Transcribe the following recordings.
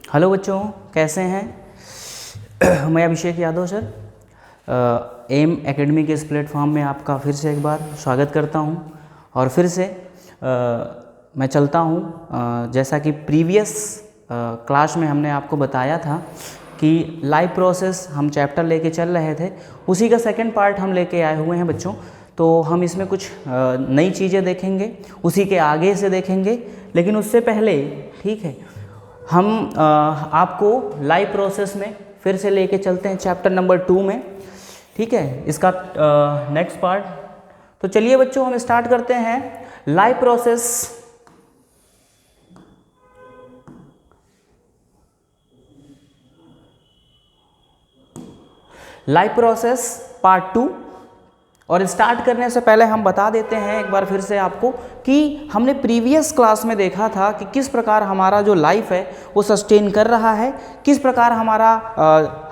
Hello बच्चों, कैसे हैं? मैं Abhishek Yadav sir M academy के इस प्लेटफॉर्म में आपका फिर से एक बार स्वागत करता हूं। और फिर से मैं चलता हूं जैसा कि प्रीवियस क्लास में हमने आपको बताया था कि लाइव प्रोसेस हम चैप्टर लेके चल रहे थे, उसी का सेकंड पार्ट हम लेके आए हुए हैं बच्चों। तो हम इसमें कुछ नई चीज़ें देखेंगे, उसी के आगे से देखेंगे, लेकिन उससे पहले ठीक है हम आपको लाइव प्रोसेस में फिर से लेके चलते हैं चैप्टर नंबर 2 में। ठीक है, इसका नेक्स्ट पार्ट। तो चलिए बच्चों, हम स्टार्ट करते हैं live process. Live process part 2। और स्टार्ट करने से पहले हम बता देते हैं एक बार फिर से आपको कि हमने प्रीवियस क्लास में देखा था कि किस प्रकार हमारा जो लाइफ है वो सस्टेन कर रहा है, किस प्रकार हमारा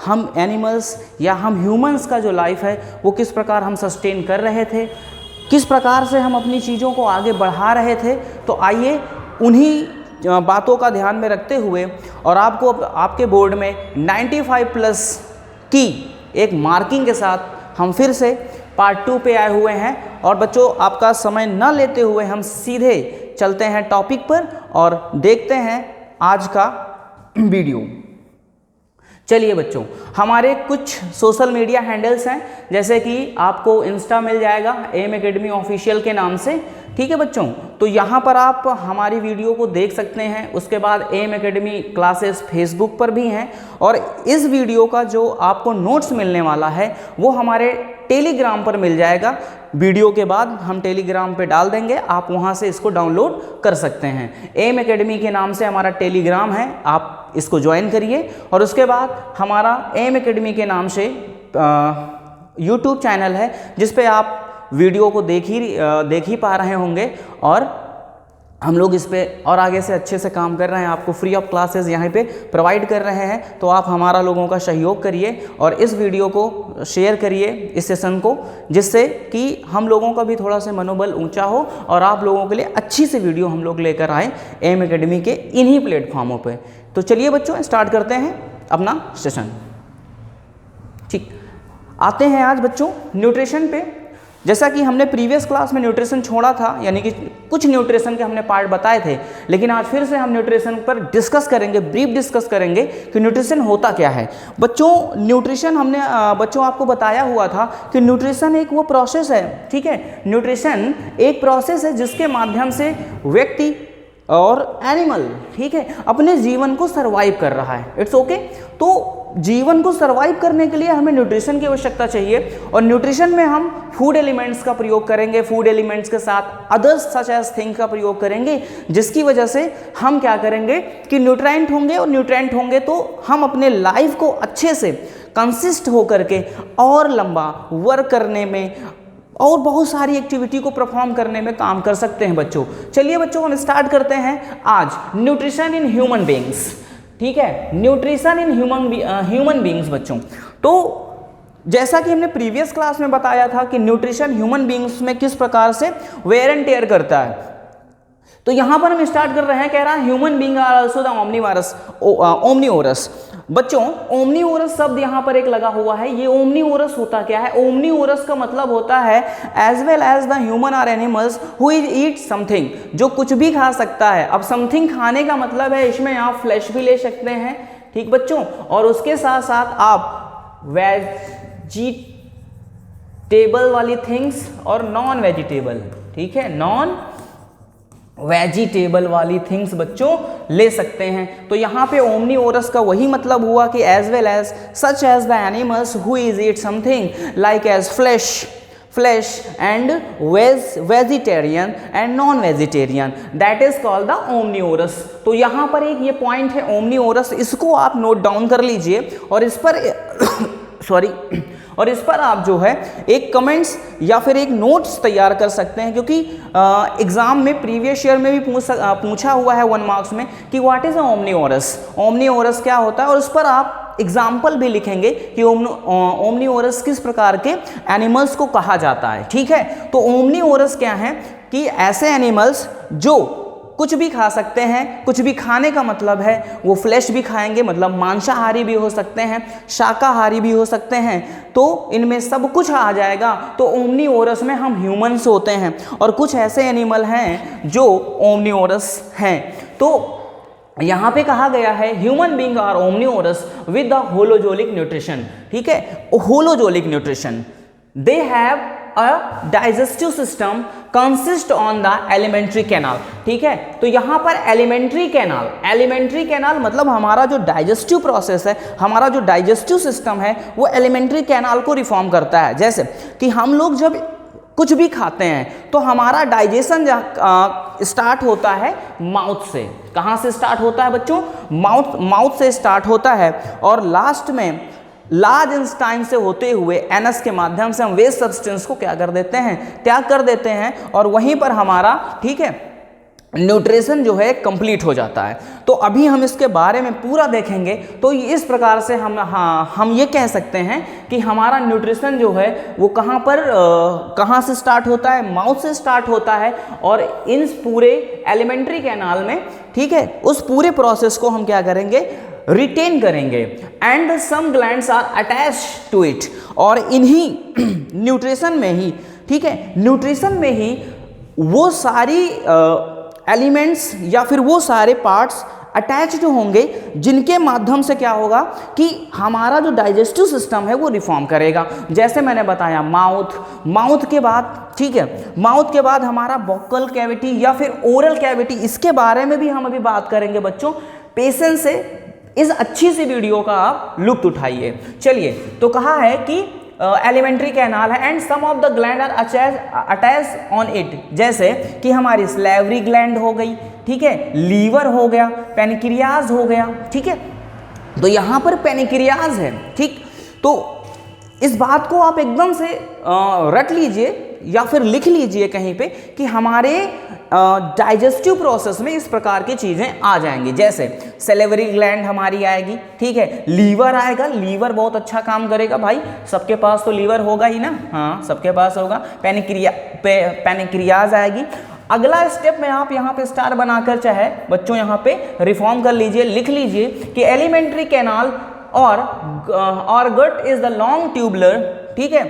हम एनिमल्स या हम ह्यूमंस का जो लाइफ है वो किस प्रकार हम सस्टेन कर रहे थे, किस प्रकार से हम अपनी चीज़ों को आगे बढ़ा रहे थे। तो आइए उन्हीं बातों का ध्यान में रखते हुए और आपको आपके बोर्ड में 95+ की एक मार्किंग के साथ हम फिर से पार्ट 2 पे आए हुए हैं। और बच्चों, आपका समय न लेते हुए हम सीधे चलते हैं टॉपिक पर और देखते हैं आज का वीडियो। चलिए बच्चों, हमारे कुछ सोशल मीडिया हैंडल्स हैं, जैसे कि आपको इंस्टा मिल जाएगा एम एकेडमी ऑफिशियल के नाम से। ठीक है बच्चों, तो यहाँ पर आप हमारी वीडियो को देख सकते हैं। उसके बाद एम एकेडमी क्लासेस फेसबुक पर भी हैं। और इस वीडियो का जो आपको नोट्स मिलने वाला है वो हमारे टेलीग्राम पर मिल जाएगा। वीडियो के बाद हम टेलीग्राम पे डाल देंगे, आप वहाँ से इसको डाउनलोड कर सकते हैं। एम एकेडमी के नाम से हमारा टेलीग्राम है, आप इसको ज्वाइन करिए। और उसके बाद हमारा एम एकेडमी के नाम से यूट्यूब चैनल है, जिस पे आप वीडियो को देख ही पा रहे होंगे। और हम लोग इस पे और आगे से अच्छे से काम कर रहे हैं, आपको फ्री ऑफ क्लासेस यहाँ पे प्रोवाइड कर रहे हैं। तो आप हमारा लोगों का सहयोग करिए और इस वीडियो को शेयर करिए, इस सेशन को, जिससे कि हम लोगों का भी थोड़ा सा मनोबल ऊंचा हो और आप लोगों के लिए अच्छी सी वीडियो हम लोग लेकर आए एम एकेडमी के इन्हीं प्लेटफॉर्मों पर। तो चलिए बच्चों, स्टार्ट करते हैं अपना सेशन। ठीक, आते हैं आज बच्चों न्यूट्रिशन पे। जैसा कि हमने प्रीवियस क्लास में न्यूट्रिशन छोड़ा था, यानी कि कुछ न्यूट्रिशन के हमने पार्ट बताए थे, लेकिन आज फिर से हम न्यूट्रिशन पर डिस्कस करेंगे, ब्रीफ डिस्कस करेंगे कि न्यूट्रिशन होता क्या है। बच्चों, न्यूट्रिशन हमने बच्चों आपको बताया हुआ था कि न्यूट्रिशन एक वो प्रोसेस है। ठीक है, न्यूट्रिशन एक प्रोसेस है जिसके माध्यम से व्यक्ति और एनिमल, ठीक है, अपने जीवन को सरवाइव कर रहा है। It's okay. तो जीवन को सरवाइव करने के लिए हमें न्यूट्रिशन की आवश्यकता चाहिए। और न्यूट्रिशन में हम फूड एलिमेंट्स का प्रयोग करेंगे, फूड एलिमेंट्स के साथ अदर्स सच एज थिंग का प्रयोग करेंगे, जिसकी वजह से हम क्या करेंगे कि न्यूट्रिएंट होंगे। और न्यूट्रिएंट होंगे तो हम अपने लाइफ को अच्छे से कंसिस्ट होकर के और लंबा वर्क करने में और बहुत सारी एक्टिविटी को परफॉर्म करने में काम कर सकते हैं बच्चों। चलिए बच्चों, हम स्टार्ट करते हैं आज न्यूट्रिशन इन ह्यूमन बीइंग्स। ठीक है, न्यूट्रिशन इन ह्यूमन बीइंग्स बच्चों। तो जैसा कि हमने प्रीवियस क्लास में बताया था कि न्यूट्रिशन ह्यूमन बीइंग्स में किस प्रकार से वेयर एंड टेयर करता है। तो यहां पर हम स्टार्ट कर रहे हैं, कह रहा है human being are also the omnivorous. बच्चों, ओमनीवोरस शब्द यहां पर एक लगा हुआ है। ये ओमनीवोरस होता क्या है? ओमनीवोरस का मतलब होता है as well as the human are animals who eat something, जो कुछ भी खा सकता है। अब समथिंग खाने का मतलब है इसमें आप फ्लैश भी ले सकते हैं, ठीक बच्चों, और उसके साथ साथ आप वेजिटेबल वाली थिंग्स और नॉन वेजिटेबल, ठीक है, नॉन वेजिटेबल वाली थिंग्स बच्चों ले सकते हैं। तो यहाँ पे ओमनीवोरस का वही मतलब हुआ कि as well as such as the animals who is eat something like as flesh and vegetarian and non vegetarian, that is called the omnivorous. तो यहाँ पर एक ये पॉइंट है ओमनीवोरस, इसको आप नोट डाउन कर लीजिए और इस पर और इस पर आप जो है एक कमेंट्स या फिर एक नोट्स तैयार कर सकते हैं, क्योंकि एग्जाम में प्रीवियस ईयर में भी पूछा हुआ है 1 मार्क्स में कि व्हाट इज ओमनीवोरस, ओमनीवोरस क्या होता है, और उस पर आप एग्जाम्पल भी लिखेंगे कि ओमनीवोरस किस प्रकार के एनिमल्स को कहा जाता है। ठीक है, तो ओमनीवोरस क्या है कि ऐसे एनिमल्स जो कुछ भी खा सकते हैं, कुछ भी खाने का मतलब है वो फ्लैश भी खाएंगे, मतलब मांसाहारी भी हो सकते हैं, शाकाहारी भी हो सकते हैं, तो इनमें सब कुछ आ जाएगा। तो ओमनीवोरस में हम ह्यूमंस होते हैं, और कुछ ऐसे एनिमल हैं जो ओमनीवोरस हैं। तो यहाँ पे कहा गया है human being are omnivorous with the holozoic nutrition, ठीक है, holozoic nutrition. They have a digestive system consist on the alimentary canal, ठीक है। तो यहाँ पर एलिमेंट्री कैनाल मतलब हमारा जो डाइजेस्टिव प्रोसेस है, हमारा जो डाइजेस्टिव सिस्टम है वो एलिमेंट्री कैनाल को रिफॉर्म करता है। जैसे कि हम लोग जब कुछ भी खाते हैं तो हमारा डाइजेशन स्टार्ट होता है माउथ से। कहाँ से स्टार्ट होता है बच्चों? माउथ से स्टार्ट होता है, और लास्ट में लार्ज इंटेस्टाइन से होते हुए एनस के माध्यम से हम वेस्ट सब्सटेंस को क्या कर देते हैं, त्याग कर देते हैं, और वहीं पर हमारा, ठीक है, न्यूट्रिशन जो है कंप्लीट हो जाता है। तो अभी हम इसके बारे में पूरा देखेंगे। तो इस प्रकार से हम ये कह सकते हैं कि हमारा न्यूट्रिशन जो है वो कहाँ से स्टार्ट होता है? माउथ से स्टार्ट होता है, और इन पूरे एलिमेंट्री कैनाल में, ठीक है, उस पूरे प्रोसेस को हम क्या करेंगे, रिटेन करेंगे। And some glands are attach to it, और इन्हीं न्यूट्रिशन में ही, ठीक है, न्यूट्रिशन में ही वो सारी एलिमेंट्स या फिर वो सारे पार्ट्स अटैच्ड होंगे जिनके माध्यम से क्या होगा कि हमारा जो डाइजेस्टिव सिस्टम है वो रिफॉर्म करेगा। जैसे मैंने बताया माउथ के बाद, ठीक है, माउथ के बाद हमारा वोकल कैविटी या फिर ओरल कैविटी, इसके बारे में भी हम अभी बात करेंगे बच्चों। पेशेंस से इस अच्छी सी वीडियो का आप लुत्फ उठाइए। चलिए, तो कहा है कि एलिमेंट्री कैनाल है and some of the gland are attach on it, जैसे कि हमारी स्लेवरी ग्लैंड हो गई, ठीक है, लीवर हो गया, पेनक्रियाज हो गया, ठीक है। तो यहाँ पर पेनक्रियाज है, ठीक। तो इस बात को आप एकदम से रट लीजिए या फिर लिख लीजिए कहीं पे कि हमारे डाइजेस्टिव प्रोसेस में इस प्रकार की चीज़ें आ जाएंगी। जैसे सेलेवरी ग्लैंड हमारी आएगी, ठीक है, लीवर आएगा, लीवर बहुत अच्छा काम करेगा भाई, सबके पास तो लीवर होगा ही ना, हाँ सबके पास होगा। पेनक्रियाज आएगी। अगला स्टेप में आप यहाँ पे स्टार बनाकर चाहे बच्चों यहाँ पे रिफॉर्म कर लीजिए, लिख लीजिए कि एलिमेंट्री कैनाल और gut is the long tubular, ठीक है,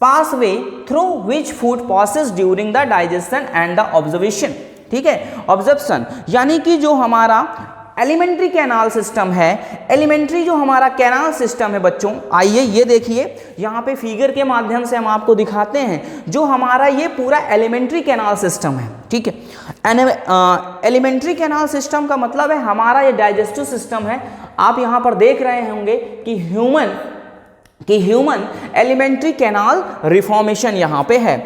passway through which food passes during the digestion and the observation, ठीक है, ऑब्जर्प्शन। यानी कि जो हमारा एलिमेंट्री कैनाल सिस्टम है, एलिमेंट्री जो हमारा कैनाल सिस्टम है बच्चों, आइए ये देखिए, यहाँ पे फिगर के माध्यम से हम आपको दिखाते हैं जो हमारा ये पूरा एलिमेंट्री कैनाल सिस्टम है, ठीक है। एलिमेंट्री कैनाल सिस्टम का मतलब है हमारा ये डाइजेस्टिव सिस्टम है। आप यहाँ पर देख रहे होंगे कि ह्यूमन एलिमेंट्री कैनाल रिफॉर्मेशन यहाँ पे है।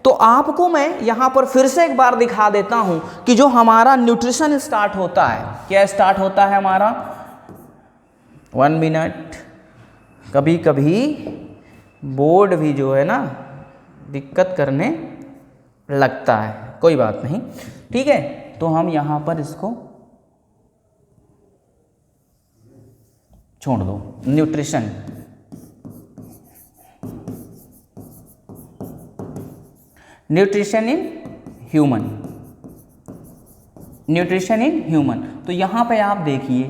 तो आपको मैं यहाँ पर फिर से एक बार दिखा देता हूँ कि जो हमारा न्यूट्रिशन स्टार्ट होता है, क्या स्टार्ट होता है हमारा, 1 मिनट, कभी कभी बोर्ड भी जो है ना दिक्कत करने लगता है, कोई बात नहीं, ठीक है। तो हम यहाँ पर इसको छोड़ दो। Nutrition in human, nutrition in human. तो यहाँ पे आप देखिए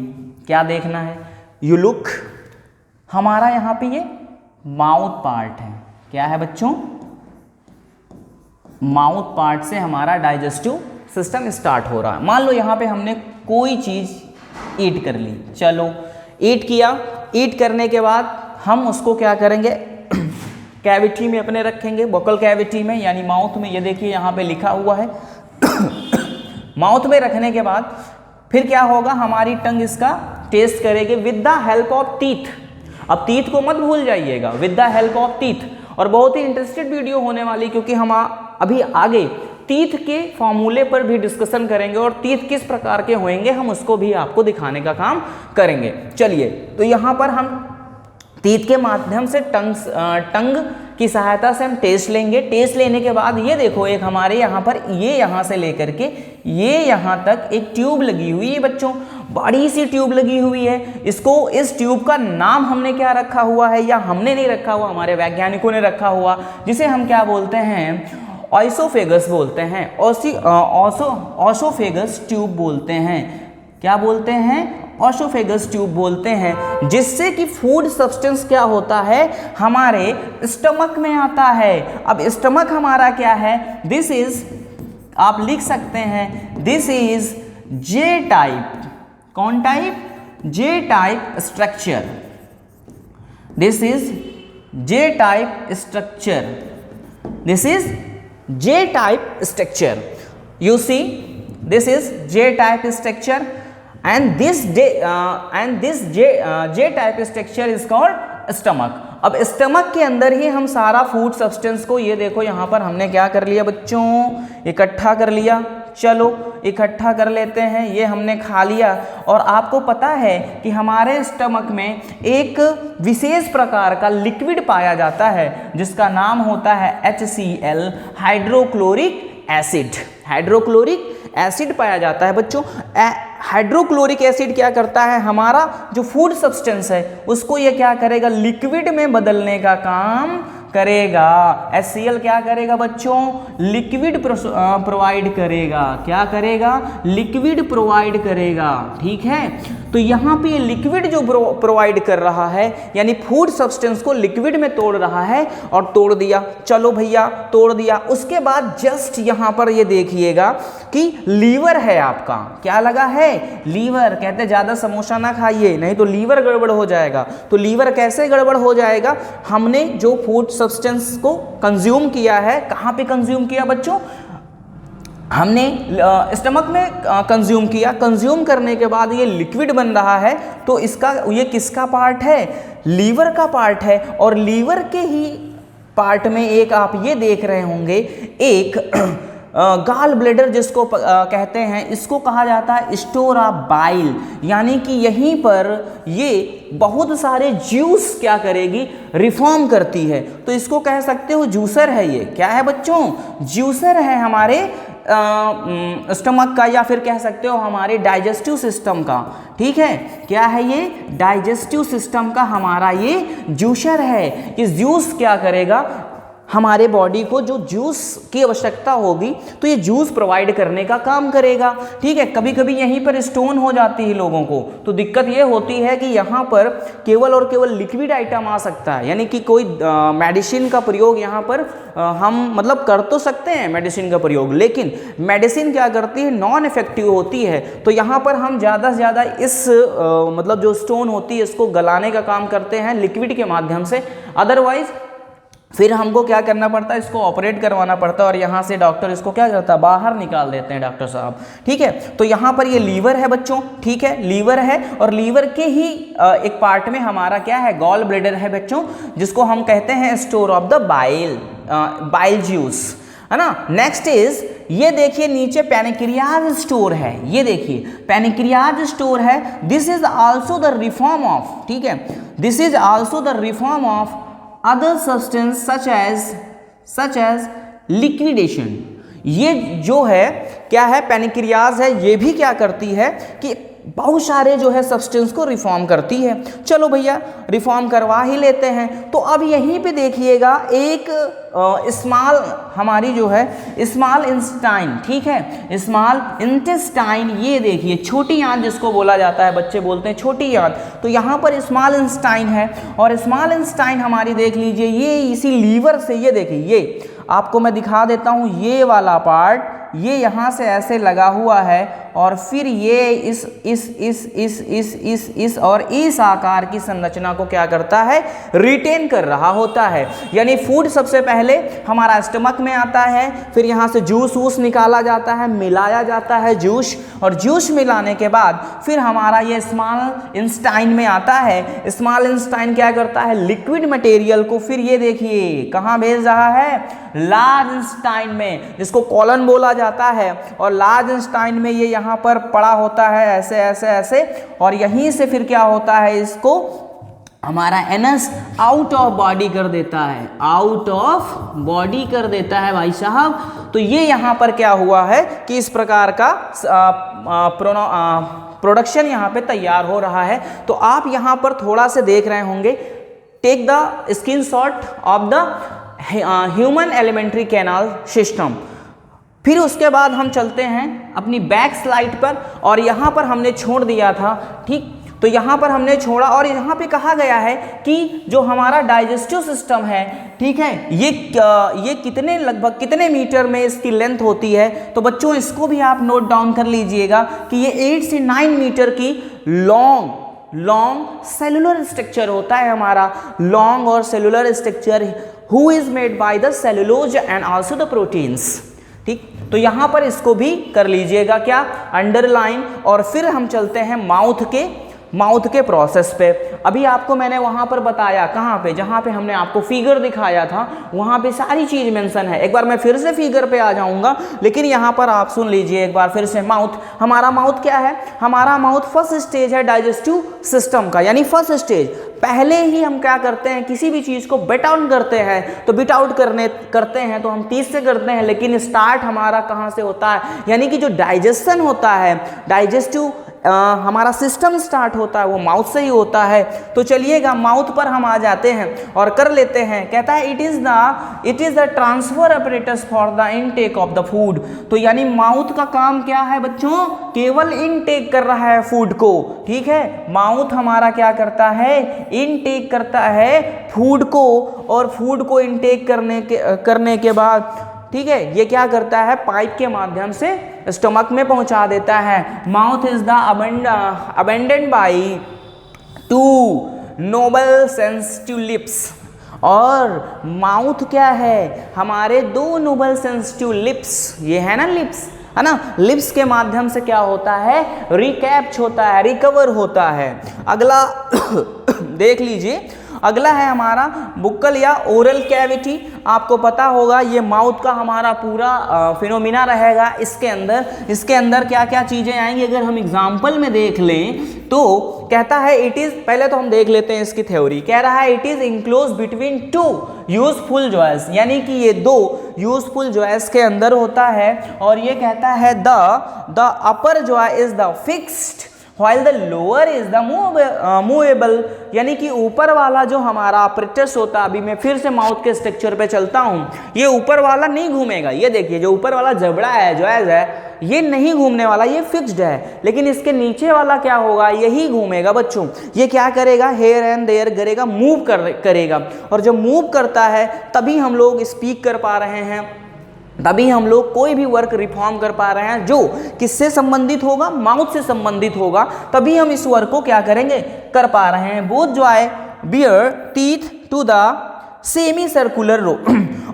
क्या देखना है, यू लुक, हमारा यहाँ पे ये माउथ पार्ट है, क्या है बच्चों, माउथ पार्ट से हमारा डाइजेस्टिव सिस्टम स्टार्ट हो रहा है। मान लो यहाँ पे हमने कोई चीज़ ईट कर ली, चलो ईट किया, ईट करने के बाद हम उसको क्या करेंगे, कैविटी में अपने रखेंगे, वोकल कैविटी में, यानी माउथ में। ये देखिए यहाँ पे लिखा हुआ है माउथ में रखने के बाद फिर क्या होगा, हमारी टंग इसका टेस्ट करेगी with the help of teeth. अब टीथ को मत भूल जाइएगा, with the help of teeth. और बहुत ही इंटरेस्टेड वीडियो होने वाली, क्योंकि हम अभी आगे टीथ के फॉर्मूले पर भी डिस्कशन करेंगे और टीथ किस प्रकार के होंगे हम उसको भी आपको दिखाने का काम करेंगे। चलिए, तो यहाँ पर हम टीथ के माध्यम से टंग की सहायता से हम टेस्ट लेंगे। टेस्ट लेने के बाद ये देखो, एक हमारे यहाँ पर ये यहाँ से लेकर के ये यहाँ तक एक ट्यूब लगी हुई है बच्चों, बड़ी सी ट्यूब लगी हुई है। इसको, इस ट्यूब का नाम हमने क्या रखा हुआ है, या हमने नहीं रखा हुआ, हमारे वैज्ञानिकों ने रखा हुआ, जिसे हम क्या बोलते हैं, ऑइसोफेगस बोलते हैं, ऑसोफेगस ट्यूब बोलते हैं। क्या बोलते हैं? ऑसोफेगस ट्यूब बोलते हैं, जिससे कि फूड सब्सटेंस क्या होता है, हमारे स्टमक में आता है। अब स्टमक हमारा क्या है? दिस इज, आप लिख सकते हैं, दिस इज जे टाइप। कौन type? J type structure. This is J type structure. This is J type structure. You see, this is J type structure and this J type structure is called stomach। अब stomach के अंदर ही हम सारा food substance को, ये देखो यहाँ पर हमने क्या कर लिया बच्चों, इकट्ठा कर लिया। चलो इकट्ठा कर लेते हैं, ये हमने खा लिया। और आपको पता है कि हमारे स्टमक में एक विशेष प्रकार का लिक्विड पाया जाता है जिसका नाम होता है HCl, hydrochloric acid. Hydrochloric acid पाया जाता है बच्चों। हाइड्रोक्लोरिक एसिड क्या करता है, हमारा जो फूड सब्सटेंस है उसको ये क्या करेगा, लिक्विड में बदलने का काम करेगा। HCl क्या करेगा बच्चों? लिक्विड प्रोवाइड करेगा। क्या करेगा? लिक्विड प्रोवाइड करेगा। ठीक है, तो यहाँ पे ये लिक्विड जो प्रोवाइड कर रहा है, यानी फूड सब्सटेंस को लिक्विड में तोड़ रहा है, और तोड़ दिया। चलो भैया तोड़ दिया। उसके बाद जस्ट यहाँ पर ये देखिएगा कि लीवर है आपका। क्या लगा है? लीवर। कहते ज़्यादा समोसा ना खाइए, नहीं तो लीवर गड़बड़ हो जाएगा। तो लीवर कैसे गड़बड़ हो जाएगा? हमने जो फूड सब्सटेंस को कंज्यूम किया है, कहाँ पे कंज्यूम किया बच्चों? हमने स्टमक में कंज्यूम किया। कंज्यूम करने के बाद ये लिक्विड बन रहा है, तो इसका, ये किसका पार्ट है? लीवर का पार्ट है। और लीवर के ही पार्ट में एक आप ये देख रहे होंगे, एक गाल ब्लेडर जिसको कहते हैं, इसको कहा जाता है स्टोर ऑफ बाइल। यानी कि यहीं पर ये बहुत सारे जूस क्या करेगी, रिफॉर्म करती है। तो इसको कह सकते हो जूसर है। ये क्या है बच्चों? जूसर है हमारे स्टमक का, या फिर कह सकते हो हमारे डाइजेस्टिव सिस्टम का। ठीक है, क्या है ये? डाइजेस्टिव सिस्टम का हमारा ये जूसर है। इस जूस क्या करेगा, हमारे बॉडी को जो जूस की आवश्यकता होगी तो ये जूस प्रोवाइड करने का काम करेगा। ठीक है, कभी कभी यहीं पर स्टोन हो जाती है लोगों को, तो दिक्कत ये होती है कि यहाँ पर केवल और केवल लिक्विड आइटम आ सकता है। यानी कि कोई मेडिसिन का प्रयोग यहाँ पर हम मतलब कर तो सकते हैं मेडिसिन का प्रयोग, लेकिन मेडिसिन क्या करती है, नॉन इफेक्टिव होती है। तो यहाँ पर हम ज़्यादा से ज़्यादा इस मतलब जो स्टोन होती है इसको गलाने का काम करते हैं लिक्विड के माध्यम से। अदरवाइज फिर हमको क्या करना पड़ता है, इसको ऑपरेट करवाना पड़ता है, और यहाँ से डॉक्टर इसको क्या करता है, बाहर निकाल देते हैं डॉक्टर साहब। ठीक है, तो यहाँ पर ये लीवर है बच्चों। ठीक है, लीवर है, और लीवर के ही एक पार्ट में हमारा क्या है, गॉल ब्लैडर है बच्चों, जिसको हम कहते हैं store of the bile, bile juice, है ना। नेक्स्ट इज, ये देखिए नीचे पैनक्रियाज स्टोर है। ये देखिए पैनक्रियाज स्टोर है। This is also the reform of, ठीक है, this is also the reform of other substance such as liquidation। ये जो है क्या है, पैनक्रियाज है, ये भी क्या करती है कि बहुत सारे जो है सब्सटेंस को रिफॉर्म करती है। चलो भैया रिफॉर्म करवा ही लेते हैं। तो अब यहीं पे देखिएगा एक स्मॉल हमारी जो है स्मॉल इंटेस्टाइन, ठीक है, स्मॉल इंटेस्टाइन, ये देखिए छोटी आंत जिसको बोला जाता है, बच्चे बोलते हैं छोटी आंत। तो यहाँ पर स्मॉल इंटेस्टाइन है, और स्मॉल इंटेस्टाइन हमारी देख लीजिए ये इसी लीवर से, ये देखिए, ये आपको मैं दिखा देता हूँ, ये वाला पार्ट ये यहाँ से ऐसे लगा हुआ है, और फिर ये इस और इस आकार की संरचना को क्या करता है, रिटेन कर रहा होता है। यानी फूड सबसे पहले हमारा स्टमक में आता है, फिर यहाँ से जूस वूस निकाला जाता है, मिलाया जाता है जूस, और जूस मिलाने के बाद फिर हमारा ये स्मॉल इंटेस्टाइन में आता है। स्मॉल इंटेस्टाइन क्या करता है, लिक्विड मटेरियल को फिर ये देखिए कहाँ भेज रहा है, लार्ज इंटेस्टाइन में, जिसको कॉलन बोला जाता है। और लार्ज इंटेस्टाइन में ये यहाँ पर पड़ा होता है ऐसे ऐसे ऐसे, और यहीं से फिर क्या होता है, इसको हमारा एनस आउट ऑफ बॉडी कर देता है, आउट ऑफ बॉडी कर देता है भाई साहब। तो ये यहाँ पर क्या हुआ है कि इस प्रकार का प्रोडक्शन यहाँ पे तैयार हो रहा है। तो आप यहाँ पर थोड़ा से देख रहे होंगे, take the screenshot of the human alimentary canal system. फिर उसके बाद हम चलते हैं अपनी बैक स्लाइड पर, और यहाँ पर हमने छोड़ दिया था, ठीक, तो यहाँ पर हमने छोड़ा और यहाँ पे कहा गया है कि जो हमारा डाइजेस्टिव सिस्टम है, ठीक है, ये कितने लगभग कितने मीटर में इसकी लेंथ होती है। तो बच्चों इसको भी आप नोट डाउन कर लीजिएगा कि ये 8 से 9 मीटर की लॉन्ग सेलुलर स्ट्रक्चर होता है हमारा, लॉन्ग और cellular structure who is made by the cellulose and also the proteins, ठीक। तो यहां पर इसको भी कर लीजिएगा क्या, अंडरलाइन। और फिर हम चलते हैं माउथ के प्रोसेस पे। अभी आपको मैंने वहां पर बताया, कहां पे, जहां पे हमने आपको फिगर दिखाया था, वहां पे सारी चीज मेंशन है। एक बार मैं फिर से फिगर पे आ जाऊंगा, लेकिन यहां पर आप सुन लीजिए एक बार फिर से। माउथ, हमारा माउथ क्या है, हमारा माउथ फर्स्ट स्टेज है डाइजेस्टिव सिस्टम का, यानी फर्स्ट स्टेज। पहले ही हम क्या करते हैं, किसी भी चीज को बिट आउट करते हैं, तो बिट आउट करते हैं तो हम 30 से करते हैं, लेकिन स्टार्ट हमारा कहां से होता है, यानी कि जो डाइजेशन होता है, डाइजेस्टिव हमारा सिस्टम स्टार्ट होता है वो माउथ से ही होता है। तो चलिएगा माउथ पर हम आ जाते हैं और कर लेते हैं। कहता है it is the transfer apparatus for the intake of the food. तो यानी माउथ का काम क्या है बच्चों, केवल इनटेक कर रहा है फूड को, ठीक है। माउथ हमारा क्या करता है, इनटेक करता है फूड को, और फूड को इनटेक करने के बाद, ठीक है, ये क्या करता है, पाइप के माध्यम से स्टमक में पहुंचा देता है। Mouth is the bounded by 2 noble sensitive lips. और माउथ क्या है, हमारे 2 नोबल सेंसिटिव लिप्स, ये है ना लिप्स, है ना, लिप्स के माध्यम से क्या होता है, रिकैप्च होता है, रिकवर होता है। अगला देख लीजिए, अगला है हमारा बुक्कल या ओरल कैविटी। आपको पता होगा ये माउथ का हमारा पूरा फिनोमिना रहेगा। इसके अंदर क्या क्या चीज़ें आएंगी, अगर हम एग्जाम्पल में देख लें तो कहता है इट इज़, पहले तो हम देख लेते हैं इसकी थ्योरी। कह रहा है it is enclose between 2 useful jaws, यानी कि ये 2 यूजफुल जॉयस के अंदर होता है। और ये कहता है the upper Joy is the fixed while the lower is the movable, यानी कि ऊपर वाला जो हमारा अपरेटस होता है, अभी मैं फिर से माउथ के स्ट्रक्चर पे चलता हूँ, ये ऊपर वाला नहीं घूमेगा। ये देखिए जो ऊपर वाला जबड़ा है, जॉयज है, ये नहीं घूमने वाला, ये फिक्स्ड है। लेकिन इसके नीचे वाला क्या होगा, यही घूमेगा बच्चों। ये क्या करेगा, हेयर एंड देयर करेगा, मूव करेगा। और जब मूव करता है तभी हम लोग स्पीक कर पा रहे हैं, तभी हम लोग कोई भी वर्क रिफॉर्म कर पा रहे हैं जो किससे संबंधित होगा, माउथ से संबंधित होगा, तभी हम इस वर्क को क्या करेंगे, कर पा रहे हैं। Both jaw bear teeth to the semi circular row.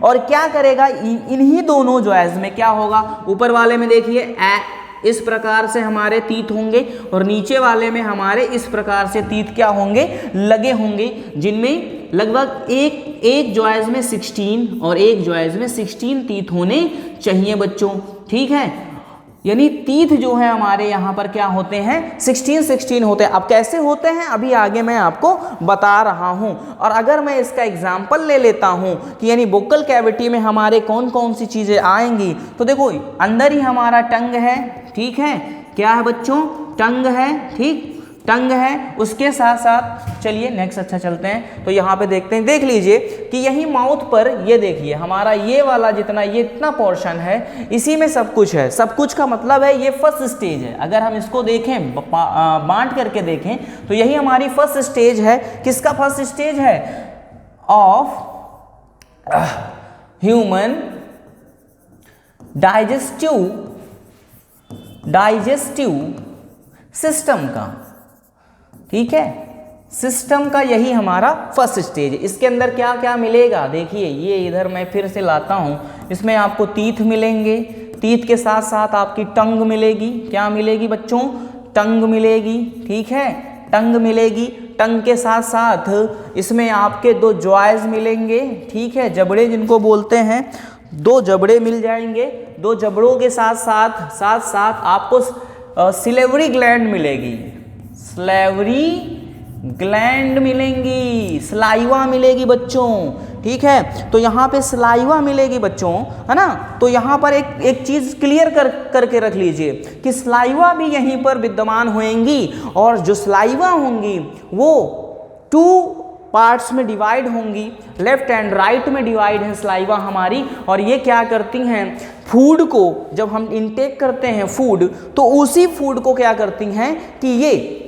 और क्या करेगा, इन्हीं दोनों जॉयज में क्या होगा, ऊपर वाले में देखिए इस प्रकार से हमारे तीत होंगे, और नीचे वाले में हमारे इस प्रकार से तीत क्या होंगे, लगे होंगे, जिनमें लगभग एक जॉयज में 16 और एक जॉयज में 16 तीत होने चाहिए बच्चों, ठीक है। यानी तीत जो है हमारे यहाँ पर क्या होते हैं, 16 होते हैं। अब कैसे होते हैं अभी आगे मैं आपको बता रहा हूँ। और अगर मैं इसका एग्जाम्पल ले लेता हूँ कि यानी वोकल कैविटी में हमारे कौन कौन सी चीज़ें आएंगी, तो देखो अंदर ही हमारा टंग है, ठीक है, क्या है बच्चों, टंग है, ठीक, टंग है। उसके साथ साथ चलिए नेक्स्ट अच्छा चलते हैं, तो यहाँ पे देखते हैं, देख लीजिए कि यही माउथ पर ये देखिए हमारा ये वाला जितना ये इतना पोर्शन है, इसी में सब कुछ है। सब कुछ का मतलब है ये फर्स्ट स्टेज है। अगर हम इसको देखें, बांट करके देखें, तो यही हमारी फर्स्ट स्टेज है। किसका फर्स्ट स्टेज है, ऑफ ह्यूमन डाइजेस्टिव सिस्टम का, ठीक है, सिस्टम का यही हमारा फर्स्ट स्टेज है। इसके अंदर क्या क्या मिलेगा, देखिए ये इधर मैं फिर से लाता हूँ, इसमें आपको तीत मिलेंगे, तीत के साथ साथ आपकी टंग मिलेगी। क्या मिलेगी बच्चों, टंग मिलेगी, ठीक है, टंग मिलेगी। टंग के साथ साथ इसमें आपके 2 जॉयज मिलेंगे, ठीक है, जबड़े जिनको बोलते हैं, 2 जबड़े मिल जाएंगे। 2 जबड़ों के साथ साथ आपको सिलेवरी ग्लैंड मिलेगी, स्लेवरी ग्लैंड मिलेंगी, स्लाइवा मिलेगी बच्चों, ठीक है। तो यहाँ पे स्लाइवा मिलेगी बच्चों, है ना। तो यहाँ पर एक चीज़ क्लियर करके रख लीजिए कि स्लाइवा भी यहीं पर विद्यमान होंगी, और जो स्लाइवा होंगी वो 2 पार्ट्स में डिवाइड होंगी, लेफ्ट एंड राइट में डिवाइड है सलाइवा हमारी, और ये क्या करती हैं, फूड को जब हम इनटेक करते हैं फूड, तो उसी फूड को क्या करती हैं कि ये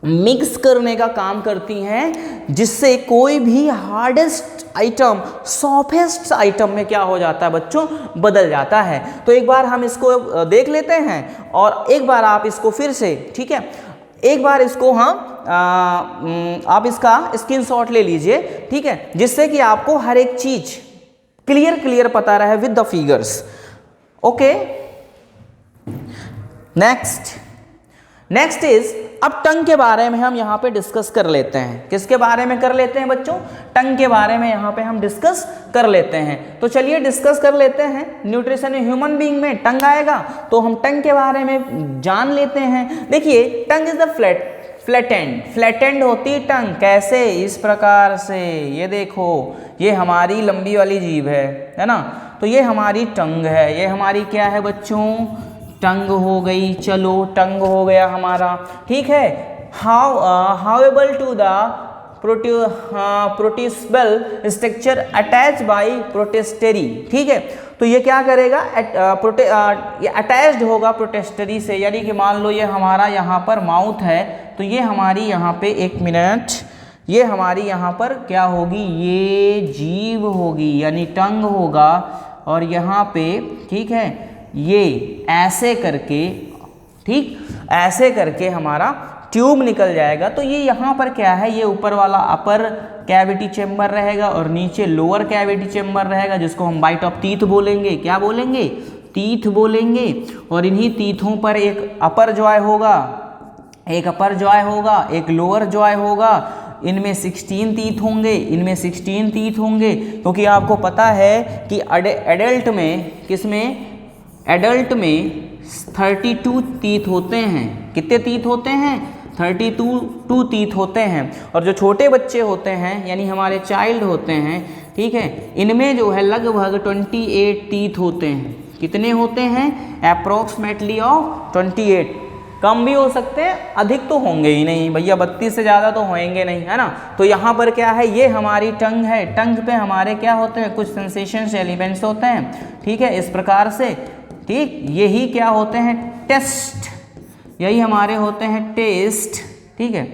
मिक्स करने का काम करती हैं, जिससे कोई भी हार्डेस्ट आइटम सॉफ्टेस्ट आइटम में क्या हो जाता है बच्चों, बदल जाता है। तो एक बार हम इसको देख लेते हैं और एक बार आप इसको फिर से, ठीक है, एक बार इसको हम आप इसका स्क्रीनशॉट ले लीजिए, ठीक है, जिससे कि आपको हर एक चीज क्लियर पता रहे with the figures. Okay, next is, अब टंग के बारे में हम यहाँ पे डिस्कस कर लेते हैं। किसके बारे में कर लेते हैं बच्चों, टंग के बारे में यहाँ पे हम डिस्कस कर लेते हैं। तो चलिए डिस्कस कर लेते हैं। न्यूट्रिशन में ह्यूमन बीइंग में टंग आएगा, तो हम टंग के बारे में जान लेते हैं। देखिए, टंग इज द फ्लैटेंड होती टंग। कैसे, इस प्रकार से, ये देखो, ये हमारी लंबी वाली जीभ है ना, तो ये हमारी टंग है, ये हमारी क्या है बच्चों, टंग हो गई। चलो, टंग हो गया हमारा, ठीक है। हाउएबल to the protrusible structure attach by प्रोटेस्टरी, ठीक है। तो ये क्या करेगा, ये अटैच्ड होगा प्रोटेस्टरी से, यानी कि मान लो ये हमारा यहाँ पर माउथ है, तो ये हमारी यहाँ पे, एक मिनट, ये हमारी यहाँ पर क्या होगी, ये जीभ होगी यानी टंग होगा, और यहाँ पे, ठीक है, ये ऐसे करके, ठीक, ऐसे करके हमारा ट्यूब निकल जाएगा। तो ये यहाँ पर क्या है, ये ऊपर वाला अपर कैविटी चेम्बर रहेगा और नीचे लोअर कैविटी चेम्बर रहेगा, जिसको हम बाइट ऑफ टीथ बोलेंगे। क्या बोलेंगे, टीथ बोलेंगे। और इन्हीं टीथों पर एक अपर जॉय होगा, एक अपर जॉय होगा, एक लोअर जॉय होगा। इनमें 16 टीथ होंगे, इनमें 16 टीथ होंगे, क्योंकि आपको पता है कि एडल्ट में, किसमें, एडल्ट में 32 टीथ होते हैं। कितने टीथ होते हैं, 32 टीथ होते हैं। और जो छोटे बच्चे होते हैं, यानी हमारे चाइल्ड होते हैं, ठीक है, इनमें जो है लगभग 28 टीथ होते हैं। कितने होते हैं, अप्रोक्सीमेटली ऑफ 28। कम भी हो सकते हैं, अधिक तो होंगे ही नहीं भैया, 32 से ज़्यादा तो होंगे नहीं, है ना। तो यहाँ पर क्या है, ये हमारी टंग है। टंग पे हमारे क्या होते हैं, कुछ सेंसेशंस एलिमेंट्स होते हैं, ठीक है, इस प्रकार से, ठीक। यही क्या होते हैं, टेस्ट, यही हमारे होते हैं टेस्ट, ठीक है,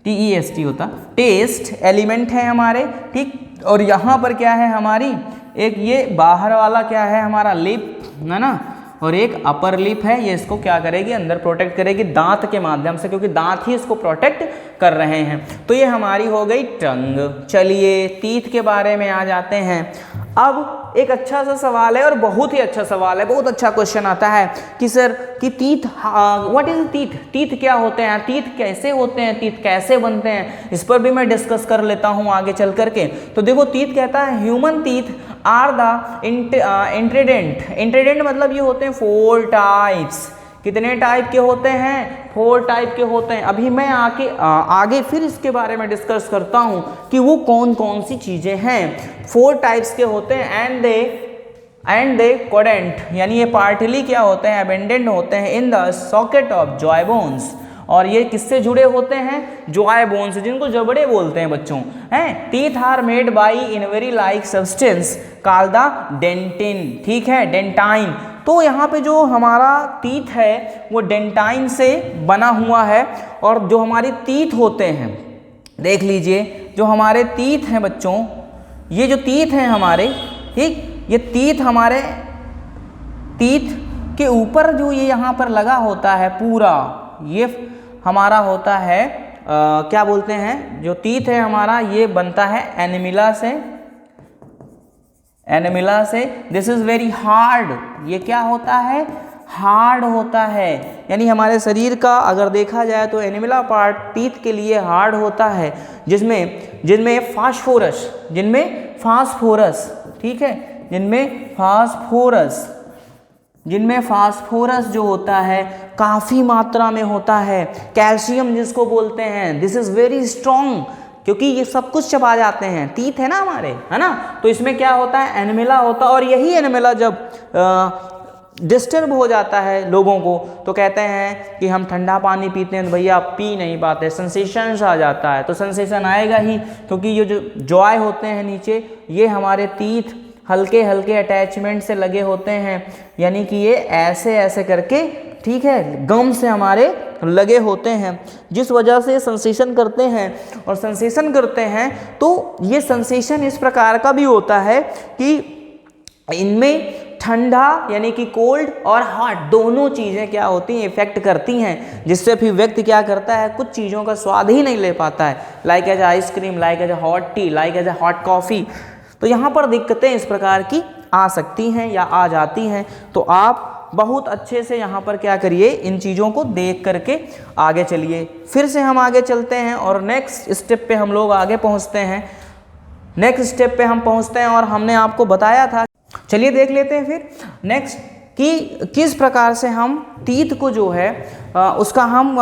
TEST होता, टेस्ट एलिमेंट है हमारे, ठीक। और यहाँ पर क्या है हमारी, एक ये बाहर वाला क्या है हमारा लिप, है ना, और एक अपर लिप है, ये इसको क्या करेगी, अंदर प्रोटेक्ट करेगी दांत के माध्यम से, क्योंकि दांत ही इसको प्रोटेक्ट कर रहे हैं। तो ये हमारी हो गई टंग। चलिए टीथ के बारे में आ जाते हैं। अब एक अच्छा सा सवाल है और बहुत ही अच्छा सवाल है, बहुत अच्छा क्वेश्चन आता है कि सर कि teeth, what is teeth, teeth क्या होते हैं, टीथ कैसे होते हैं, टीथ कैसे बनते हैं, इस पर भी मैं डिस्कस कर लेता हूं आगे चल करके। तो देखो, टीथ कहता है ह्यूमन टीथ आर द इंट्रेडेंट मतलब ये होते हैं 4 टाइप्स। कितने टाइप के होते हैं, 4 टाइप के होते हैं। अभी मैं आगे फिर इसके बारे में डिस्कस करता हूं कि वो कौन कौन सी चीजें हैं। 4 टाइप्स के होते हैं एंड दे कोडेंट, यानी ये पार्टली क्या होते हैं, अबेंडेंट होते हैं in the socket of Joy bones. और ये किससे जुड़े होते हैं, जॉय बोन्स, जिनको जबड़े बोलते हैं बच्चों, हैं। Teeth are made by in very like substance called the dentin, ठीक है, डेंटाइन। तो यहाँ पे जो हमारा टीथ है वो डेंटाइन से बना हुआ है। और जो हमारे टीथ होते हैं, देख लीजिए, जो हमारे टीथ हैं बच्चों, ये जो टीथ हैं हमारे, ठीक, ये टीथ हमारे टीथ के ऊपर जो ये यहाँ पर लगा होता है पूरा, ये हमारा होता है क्या बोलते हैं, जो टीथ है हमारा ये बनता है एनिमिला से। दिस इज वेरी हार्ड, ये क्या होता है, हार्ड होता है। यानी हमारे शरीर का अगर देखा जाए तो एनिमिला पार्ट टीथ के लिए हार्ड होता है, जिनमें फास्फोरस, ठीक है, जिनमें फास्फोरस जो होता है काफ़ी मात्रा में होता है। कैल्शियम जिसको बोलते हैं, दिस इज़ वेरी स्ट्रॉन्ग, क्योंकि ये सब कुछ चबा जाते हैं, टीथ है ना हमारे, है ना। तो इसमें क्या होता है, एनिमिला होता है। और यही एनिमिला जब डिस्टर्ब हो जाता है लोगों को, तो कहते हैं कि हम ठंडा पानी पीते हैं तो भैया आप पी नहीं पाते, सेंसेशंस आ जाता है। तो सेंसेशन आएगा ही, क्योंकि ये जो जॉय होते हैं नीचे, ये हमारे टीथ हल्के हल्के अटैचमेंट से लगे होते हैं, यानी कि ये ऐसे ऐसे करके, ठीक है, गम से हमारे लगे होते हैं, जिस वजह से सेंसेशन करते हैं। और सेंसेशन करते हैं तो ये सेंसेशन इस प्रकार का भी होता है कि इनमें ठंडा यानी कि कोल्ड और हॉट दोनों चीज़ें क्या होती हैं, इफेक्ट करती हैं, जिससे फिर व्यक्ति क्या करता है, कुछ चीज़ों का स्वाद ही नहीं ले पाता है, like as ice cream, like as hot tea, like as hot coffee. तो यहाँ पर दिक्कतें इस प्रकार की आ सकती हैं या आ जाती हैं। तो आप बहुत अच्छे से यहाँ पर क्या करिए, इन चीज़ों को देख करके आगे चलिए। फिर से हम आगे चलते हैं और नेक्स्ट स्टेप पे हम लोग आगे पहुँचते हैं। नेक्स्ट स्टेप पे हम पहुँचते हैं और हमने आपको बताया था, चलिए देख लेते हैं फिर नेक्स्ट कि किस प्रकार से हम टीथ को जो है उसका हम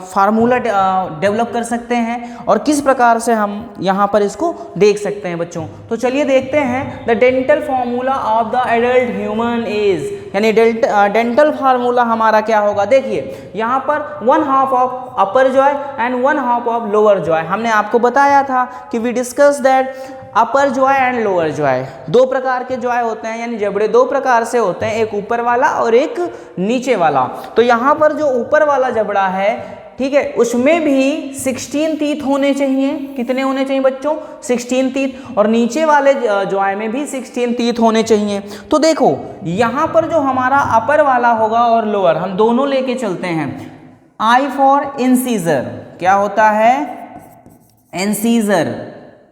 फार्मूला डेवलप कर सकते हैं और किस प्रकार से हम यहाँ पर इसको देख सकते हैं बच्चों। तो चलिए देखते हैं the dental formula of the adult human is, यानी डेंटल फार्मूला हमारा क्या होगा। देखिए यहाँ पर 1/2 of upper jaw and 1/2 of lower jaw, हमने आपको बताया था कि we discuss that upper jaw and lower jaw, दो प्रकार के जॉय होते हैं, यानी जबड़े दो प्रकार से होते हैं, एक ऊपर वाला और एक नीचे वाला। तो यहाँ पर जो ऊपर वाला जबड़ा है, ठीक है, उसमें भी 16 टीथ होने चाहिए। कितने होने चाहिए बच्चों? 16 टीथ। और नीचे वाले जॉय में भी 16 टीथ होने चाहिए। तो देखो यहाँ पर जो हमारा अपर वाला होगा और लोअर, हम दोनों लेके चलते हैं। आई फॉर इंसीजर, क्या होता है? इंसीजर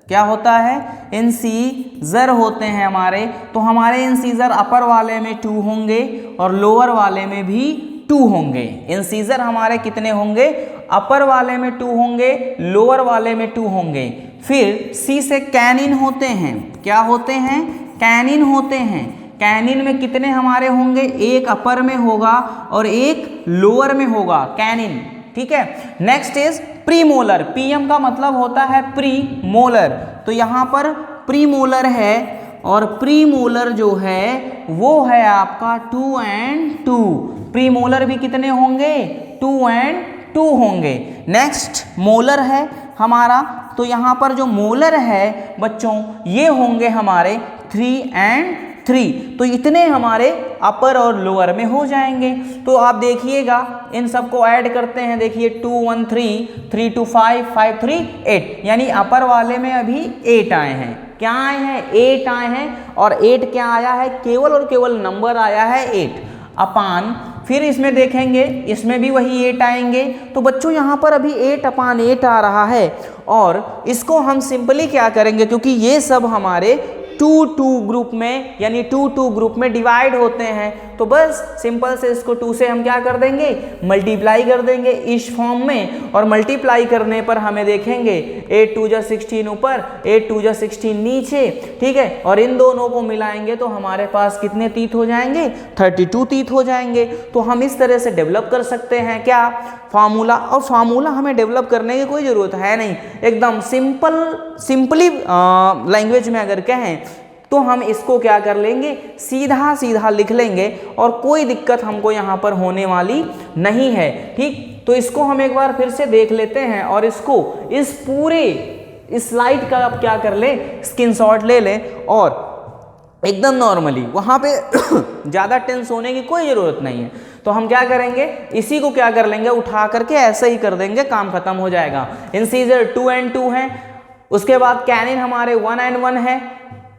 क्या होता है? इंसीजर होते हैं हमारे। तो हमारे इंसीजर अपर वाले में 2 होंगे और लोअर वाले में भी 2 होंगे। इंसीजर हमारे कितने होंगे? अपर वाले में 2 होंगे, लोअर वाले में 2 होंगे। फिर सी से कैनिन होते हैं। क्या होते हैं? कैनिन होते हैं। कैनिन में कितने हमारे होंगे? एक अपर में होगा और एक लोअर में होगा, कैनिन, ठीक है। Next is premolar. पीएम का मतलब होता है प्री मोलर। तो यहाँ पर प्रीमोलर है और प्रीमोलर जो है वो है आपका 2 and 2। प्रीमोलर भी कितने होंगे? 2 and 2 होंगे। नेक्स्ट मोलर है हमारा। तो यहाँ पर जो मोलर है बच्चों, ये होंगे हमारे 3 and 3। तो इतने हमारे अपर और लोअर में हो जाएंगे। तो आप देखिएगा इन सबको ऐड करते हैं। देखिए 2 1 3, 3 2 5, 5 3 8, यानी अपर वाले में अभी 8 आए हैं। क्या आए हैं? 8 आए हैं। और 8 क्या आया है? केवल और केवल नंबर आया है 8 अपान। फिर इसमें देखेंगे, इसमें भी वही 8 आएंगे। तो बच्चों यहाँ पर अभी 8 अपान 8 आ रहा है। और इसको हम सिंपली क्या करेंगे, क्योंकि ये सब हमारे 2 ग्रुप में, यानी 2 ग्रुप में डिवाइड होते हैं, तो बस सिंपल से इसको 2 से हम क्या कर देंगे? मल्टीप्लाई कर देंगे इस फॉर्म में। और मल्टीप्लाई करने पर हमें देखेंगे 8 2 जा 16 ऊपर, 8 2 जा 16 नीचे, ठीक है। और इन दोनों को मिलाएंगे तो हमारे पास कितने तीत हो जाएंगे? 32 तीत हो जाएंगे। तो हम इस तरह से डेवलप कर सकते हैं क्या? फार्मूला। और फार्मूला हमें डेवलप करने की कोई ज़रूरत है नहीं, एकदम सिंपली लैंग्वेज में अगर कहें तो हम इसको क्या कर लेंगे? सीधा सीधा लिख लेंगे और कोई दिक्कत हमको यहाँ पर होने वाली नहीं है, ठीक। तो इसको हम एक बार फिर से देख लेते हैं और इसको इस पूरे इस स्लाइड का आप क्या कर ले? स्क्रीनशॉट ले लें और एकदम नॉर्मली, वहाँ पे ज़्यादा टेंस होने की कोई ज़रूरत नहीं है। तो हम क्या करेंगे? इसी को क्या कर लेंगे? उठा करके ऐसे ही कर देंगे, काम खत्म हो जाएगा। इंसीजर 2 and 2 है, उसके बाद कैनिन हमारे 1 and 1 है,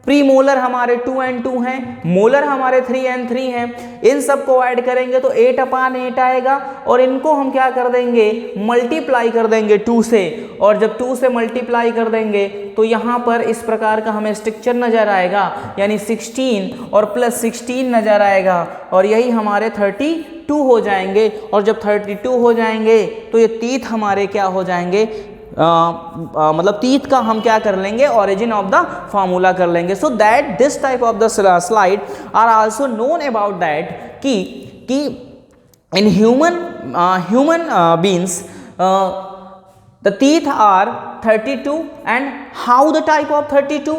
प्रीमोलर हमारे 2 and 2 हैं, मोलर हमारे 3 and 3 हैं। इन सब को ऐड करेंगे तो 8 अपान 8 आएगा और इनको हम क्या कर देंगे? मल्टीप्लाई कर देंगे 2 से। और जब 2 से मल्टीप्लाई कर देंगे तो यहाँ पर इस प्रकार का हमें स्ट्रक्चर नज़र आएगा, यानी 16 और प्लस 16 नज़र आएगा और यही हमारे 32 हो जाएंगे। और जब 32 हो जाएंगे तो ये तीत हमारे क्या हो जाएंगे? मतलब तीत का हम क्या कर लेंगे? ओरिजिन ऑफ द फार्मूला कर लेंगे। So that this type of the slide are also known about that कि in human beings the teeth are 32 and how the type of 32?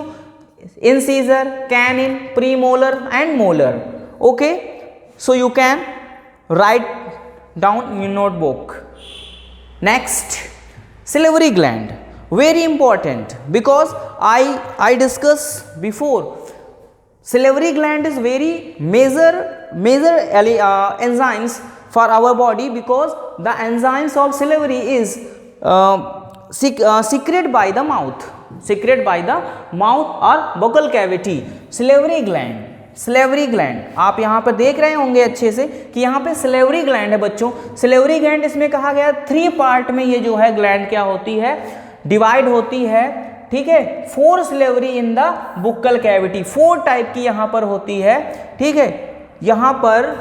Incisor, canine, premolar and molar. Okay, So you can write down in notebook. Next, salivary gland, very important, because I discussed before, salivary gland is very major enzymes for our body, because the enzymes of salivary is secreted by the mouth or buccal cavity. Salivary gland आप यहाँ पर देख रहे होंगे अच्छे से कि यहाँ पे salivary gland है बच्चों. salivary gland इसमें कहा गया 3 पार्ट में ये जो है ग्लैंड क्या होती है, डिवाइड होती है. ठीक है, 4 salivary in the Bukkal cavity, 4 type की यहाँ पर होती है. ठीक है, यहाँ पर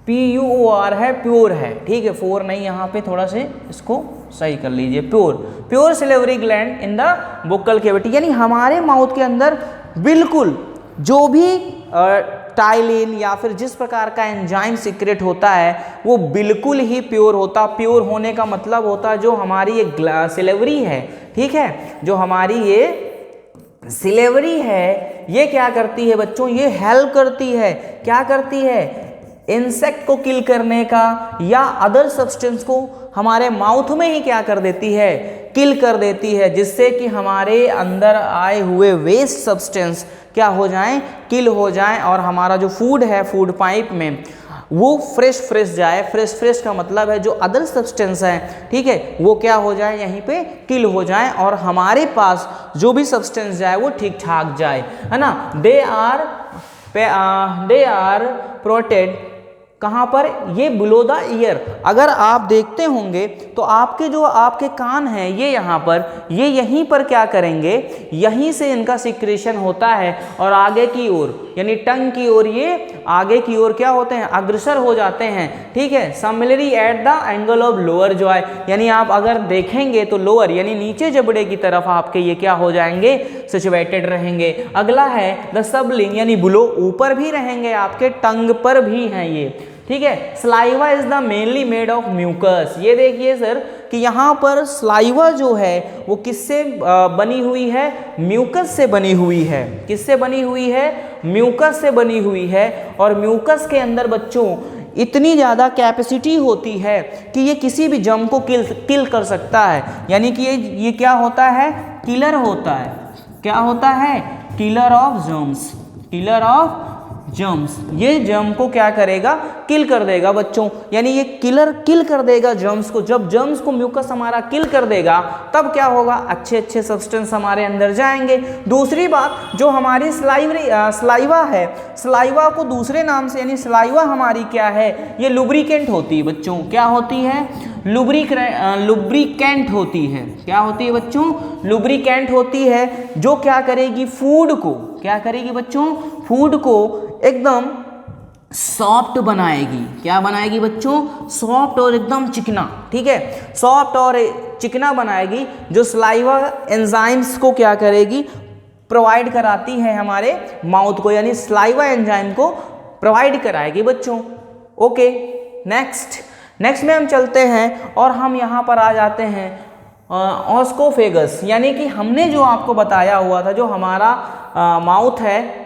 PUOR है, प्योर है. ठीक है, 4 नहीं, यहाँ पे थोड़ा से इसको सही कर लीजिए. Pure salivary gland in the Bukkal cavity, यानी हमारे माउथ के अंदर बिल्कुल जो भी टाइलिन या फिर जिस प्रकार का एंजाइम सीक्रेट होता है वो बिल्कुल ही प्योर होता. प्योर होने का मतलब होता है जो हमारी ये सिलेवरी है, ठीक है, जो हमारी ये सिलेवरी है ये क्या करती है बच्चों, ये हेल्प करती है. क्या करती है, इंसेक्ट को किल करने का या अदर सब्सटेंस को हमारे माउथ में ही क्या कर देती है, किल कर देती है, जिससे कि हमारे अंदर आए हुए वेस्ट सब्सटेंस क्या हो जाएं, किल हो जाएं, और हमारा जो फूड है फूड पाइप में वो फ्रेश जाए. फ्रेश का मतलब है जो अदर सब्सटेंस है, ठीक है, वो क्या हो जाए, यहीं पे किल हो जाए और हमारे पास जो भी सब्सटेंस जाए वो ठीक ठाक जाए, है ना. दे आर प्रोटेक्टेड कहाँ पर, ये बिलो द ईयर. अगर आप देखते होंगे तो आपके जो आपके कान हैं ये यहाँ पर, ये यहीं पर क्या करेंगे, यहीं से इनका सिक्रेशन होता है और आगे की ओर यानी टंग की ओर ये आगे की ओर क्या होते हैं, अग्रसर हो जाते हैं. ठीक है, similarly at the angle of lower Joy, यानी आप अगर देखेंगे तो लोअर यानी नीचे जबड़े की तरफ आपके ये क्या हो जाएंगे, सिचुएटेड रहेंगे. अगला है द सबलिंग, यानी बिलो ऊपर भी रहेंगे, आपके टंग पर भी हैं ये. ठीक है, saliva is the mainly made of mucus. ये देखिए सर कि यहाँ पर सलाइवा जो है वो किससे बनी हुई है, म्यूकस से बनी हुई है. किससे बनी हुई है, म्यूकस से बनी हुई है. और म्यूकस के अंदर बच्चों इतनी ज़्यादा कैपेसिटी होती है कि ये किसी भी जर्म को किल कर सकता है. यानी कि ये क्या होता है, किलर होता है. क्या होता है, killer of germs. Killer of germs, ये जर्म को क्या करेगा, किल कर देगा बच्चों. यानी ये किल कर देगा जर्म्स को. जब जर्म्स को म्यूकस हमारा किल कर देगा तब क्या होगा, अच्छे सब्सटेंस हमारे अंदर जाएंगे. दूसरी बात, जो हमारी सलाइवा है, सलाइवा को दूसरे नाम से यानी सलाइवा हमारी क्या है, ये लुब्रिकेंट होती है बच्चों. क्या होती है, लुब्रिकेंट होती है. क्या होती है बच्चों, लुब्रिकेंट होती है, जो क्या करेगी, फूड को क्या करेगी बच्चों, फूड को एकदम सॉफ्ट बनाएगी. क्या बनाएगी बच्चों, सॉफ्ट और एकदम चिकना. ठीक है, सॉफ्ट और चिकना बनाएगी, जो सलाइवा एंजाइम्स को क्या करेगी, प्रोवाइड कराती है हमारे माउथ को, यानी सलाइवा एंजाइम को प्रोवाइड कराएगी बच्चों. ओके, नेक्स्ट में हम चलते हैं और हम यहाँ पर आ जाते हैं ऑस्कोफेगस. यानी कि हमने जो आपको बताया हुआ था, जो हमारा माउथ है,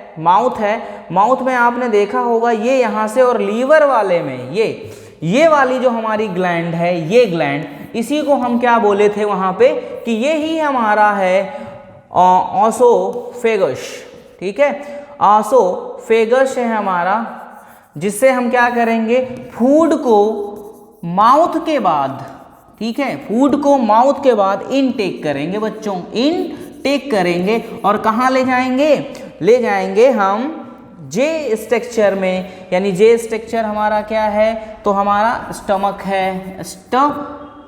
माउथ में आपने देखा होगा ये यहाँ से और लीवर वाले में ये वाली जो हमारी ग्लैंड है, ये ग्लैंड, इसी को हम क्या बोले थे वहाँ पे कि ये ही हमारा है ऑसोफेगस. ठीक है, ऑसोफेगस है हमारा, जिससे हम क्या करेंगे, फूड को माउथ के बाद, ठीक है, फूड को माउथ के बाद इनटेक करेंगे बच्चों, इनटेक करेंगे. और कहाँ ले जाएंगे हम जे स्ट्रक्चर में. यानी जे स्ट्रक्चर हमारा क्या है, तो हमारा स्टमक है,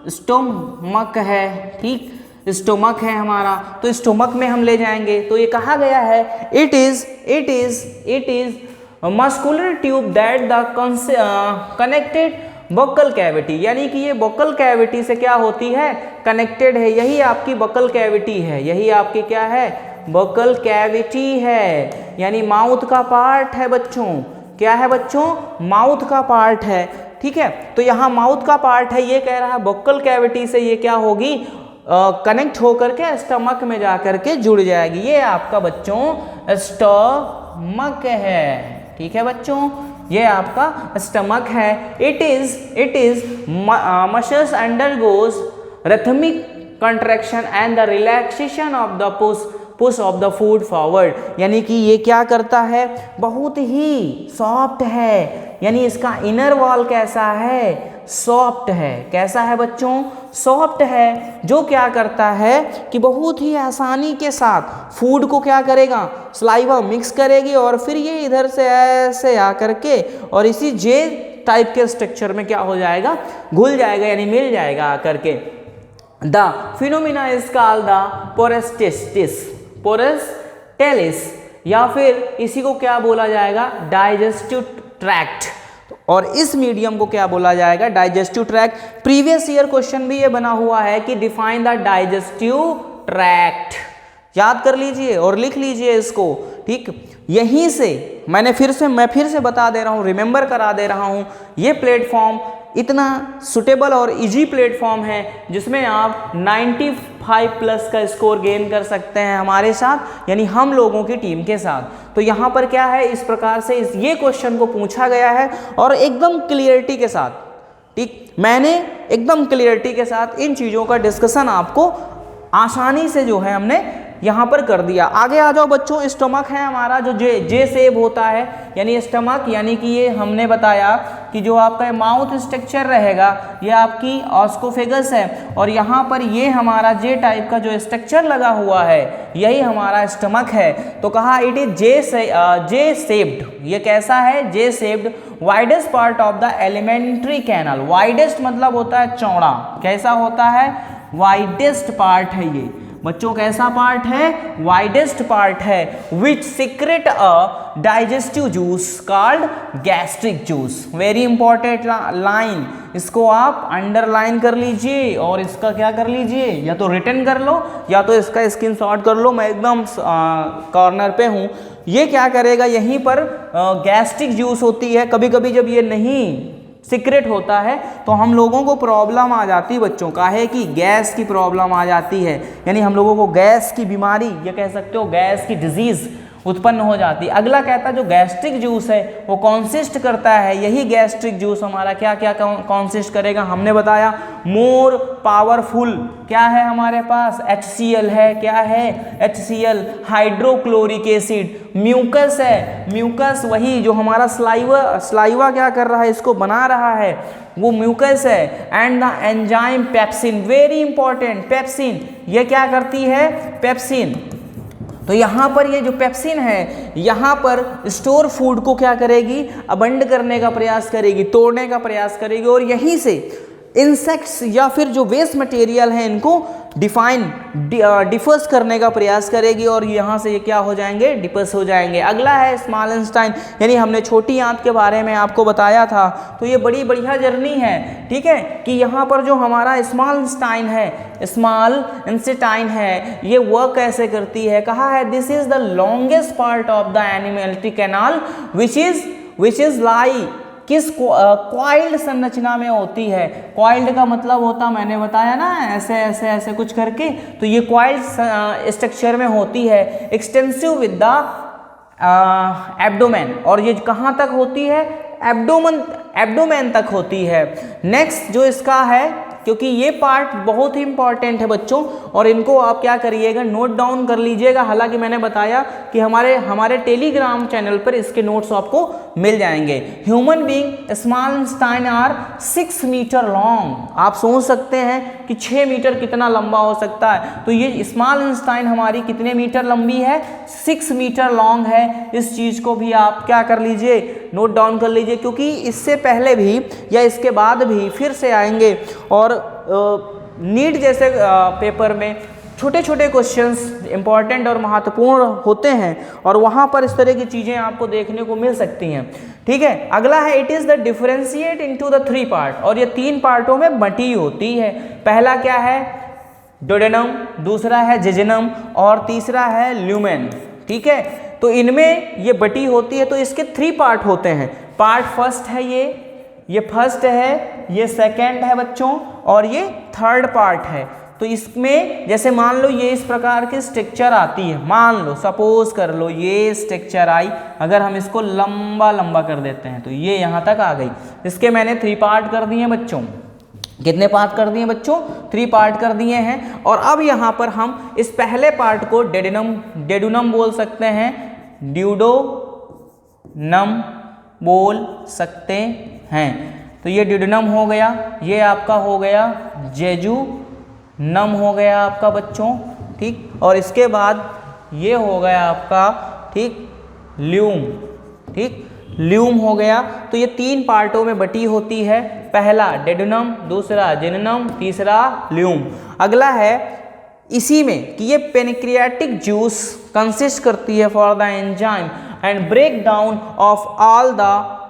स्टोमक है. ठीक, स्टोमक है हमारा, तो स्टोमक में हम ले जाएंगे. तो ये कहा गया है, it is muscular tube that the connected buccal cavity. यानी कि ये बक्कल कैविटी से क्या होती है, कनेक्टेड है. यही आपकी बक्कल कैविटी है, यही आपकी क्या है, बक्कल कैविटी है. यानी माउथ का पार्ट है बच्चों. क्या है बच्चों, माउथ का पार्ट है. ठीक है, तो यहाँ माउथ का पार्ट है, ये कह रहा है बक्कल कैविटी से ये क्या होगी, कनेक्ट होकर के स्टमक में जाकर के जुड़ जाएगी. ये आपका बच्चों स्टमक है. ठीक है बच्चों, ये आपका स्टमक है। It is muscles undergoes rhythmic contraction and the relaxation of the push of the food forward, यानी कि ये क्या करता है, बहुत ही सॉफ्ट है, यानी इसका इनर वॉल कैसा है, सॉफ्ट है। कैसा है बच्चों, सॉफ्ट है, जो क्या करता है कि बहुत ही आसानी के साथ फूड को क्या करेगा, सलाइवा मिक्स करेगी और फिर ये इधर से ऐसे आकर के और इसी जे टाइप के स्ट्रक्चर में क्या हो जाएगा, घुल जाएगा, यानी मिल जाएगा आकर के। The phenomena is called the peristalsis, या फिर इसी को क्या बोला जाएगा, डाइजेस्टिव ट्रैक्ट, और इस मीडियम को क्या बोला जाएगा, digestive tract. Previous year question भी ये बना हुआ है कि डिफाइन द डाइजेस्टिव ट्रैक्ट, याद कर लीजिए और लिख लीजिए इसको, ठीक। यहीं से मैं फिर से बता दे रहा हूँ, रिमेंबर करा दे रहा हूँ, ये प्लेटफॉर्म इतना सुटेबल और इजी प्लेटफॉर्म है जिसमें आप 95 प्लस का स्कोर गेन कर सकते हैं हमारे साथ, यानी हम लोगों की टीम के साथ। तो यहाँ पर क्या है, इस प्रकार से ये क्वेश्चन को पूछा गया है और एकदम क्लियरिटी के साथ, ठीक, मैंने एकदम क्लियरिटी के साथ इन चीज़ों का डिस्कशन आपको आसानी से जो है हमने यहाँ पर कर दिया। आगे आ जाओ बच्चों, स्टमक है हमारा जो जे सेब होता है, यानी स्टमक, यानी कि ये हमने बताया कि जो आपका माउथ स्ट्रक्चर रहेगा ये आपकी ऑस्कोफेगस है, और यहाँ पर ये हमारा जे टाइप का जो स्ट्रक्चर लगा हुआ है यही हमारा स्टमक है। तो कहा इट इज जे सेप्ड, ये कैसा है, J shaped, widest part of the alimentary canal. Widest मतलब होता है चौड़ा, कैसा होता है, वाइडेस्ट पार्ट है ये बच्चों, कैसा पार्ट है, वाइडेस्ट पार्ट है, which secrete a digestive juice called gastric juice. Very important line, इसको आप अंडरलाइन कर लीजिए और इसका क्या कर लीजिए, या तो रिटन कर लो या तो इसका स्क्रीनशॉट कर लो, मैं एकदम कॉर्नर पे हूँ। ये क्या करेगा, यहीं पर गैस्ट्रिक जूस होती है, कभी कभी जब ये नहीं सीक्रेट होता है तो हम लोगों को प्रॉब्लम आ जाती है बच्चों, काहे कि गैस की प्रॉब्लम आ जाती है, यानी हम लोगों को गैस की बीमारी, ये कह सकते हो गैस की डिजीज उत्पन्न हो जाती है। अगला कहता है जो गैस्ट्रिक जूस है वो कॉन्सिस्ट करता है, यही गैस्ट्रिक जूस हमारा क्या क्या कॉन्सिस्ट करेगा, हमने बताया मोर पावरफुल, क्या है हमारे पास, HCl है, क्या है, HCl, हाइड्रोक्लोरिक एसिड, म्यूकस है, म्यूकस वही जो हमारा स्लाइवा क्या कर रहा है, इसको बना रहा है, वो म्यूकस है, and the enzyme pepsin, very important, pepsin, ये क्या करती है, पेप्सिन। तो यहाँ पर ये जो पेप्सिन है यहाँ पर स्टोर फूड को क्या करेगी, अबंड करने का प्रयास करेगी, तोड़ने का प्रयास करेगी, और यहीं से इंसेक्ट्स या फिर जो वेस्ट मटेरियल है इनको डिफर्स करने का प्रयास करेगी, और यहाँ से ये क्या हो जाएंगे, डिपर्स हो जाएंगे। अगला है स्मॉल इंटेस्टाइन, यानी हमने छोटी आंत के बारे में आपको बताया था, तो ये बड़ी बढ़िया जर्नी है, ठीक है, कि यहाँ पर जो हमारा स्मॉल इंटेस्टाइन है ये वर्क कैसे करती है, कहा है this is the longest part of the alimentary canal which is लाई किस क्वाइल्ड संरचना में होती है। क्वाइल्ड का मतलब होता, मैंने बताया ना, ऐसे ऐसे ऐसे कुछ करके, तो ये क्वाइल्ड स्ट्रक्चर में होती है, एक्सटेंसिव विद द एब्डोमेन, और ये कहाँ तक होती है, एब्डोमेन तक होती है। नेक्स्ट जो इसका है, क्योंकि ये पार्ट बहुत ही इंपॉर्टेंट है बच्चों, और इनको आप क्या करिएगा, नोट डाउन कर लीजिएगा। हालांकि मैंने बताया कि हमारे टेलीग्राम चैनल पर इसके नोट्स आपको मिल जाएंगे। Human being small intestine are 6 metre long. आप सोच सकते हैं कि 6 मीटर कितना लंबा हो सकता है, तो ये स्मॉल इंटेस्टाइन हमारी कितने मीटर लंबी है, 6 मीटर लॉन्ग है। इस चीज़ को भी आप क्या कर लीजिए, नोट डाउन कर लीजिए, क्योंकि इससे पहले भी या इसके बाद भी फिर से आएंगे, और नीट जैसे पेपर में छोटे छोटे क्वेश्चंस इंपॉर्टेंट और महत्वपूर्ण होते हैं, और वहाँ पर इस तरह की चीज़ें आपको देखने को मिल सकती हैं, ठीक है। अगला है it is the differentiate into the 3 part, और ये 3 पार्टों में बटी होती है। पहला क्या है, डोडेनम, दूसरा है जेजेनम, और तीसरा है ल्यूमेन, ठीक है। तो इनमें ये बटी होती है, तो इसके 3 पार्ट होते हैं। पार्ट फर्स्ट है ये फर्स्ट है, ये सेकेंड है बच्चों, और ये थर्ड पार्ट है। तो इसमें जैसे मान लो ये इस प्रकार की स्ट्रक्चर आती है, मान लो सपोज कर लो ये स्ट्रक्चर आई, अगर हम इसको लंबा लंबा कर देते हैं तो ये यहाँ तक आ गई। इसके मैंने 3 पार्ट कर दिए बच्चों। कितने पार्ट कर दिए बच्चों? 3 पार्ट कर दिए हैं। और अब यहाँ पर हम इस पहले पार्ट को डेडुनम बोल सकते हैं, ड्यूडोनम बोल सकते हैं। तो ये ड्यूडेनम हो गया, ये आपका हो गया जेजुनम हो गया आपका बच्चों, ठीक। और इसके बाद ये हो गया आपका, ठीक, ल्यूम, ठीक, ल्यूम हो गया। तो ये 3 पार्टों में बटी होती है, पहला डेडुनम, दूसरा जेनुनम, तीसरा ल्यूम। अगला है इसी में कि ये पेनक्रियाटिक जूस कंसिस्ट करती है for the enzyme and break down of all the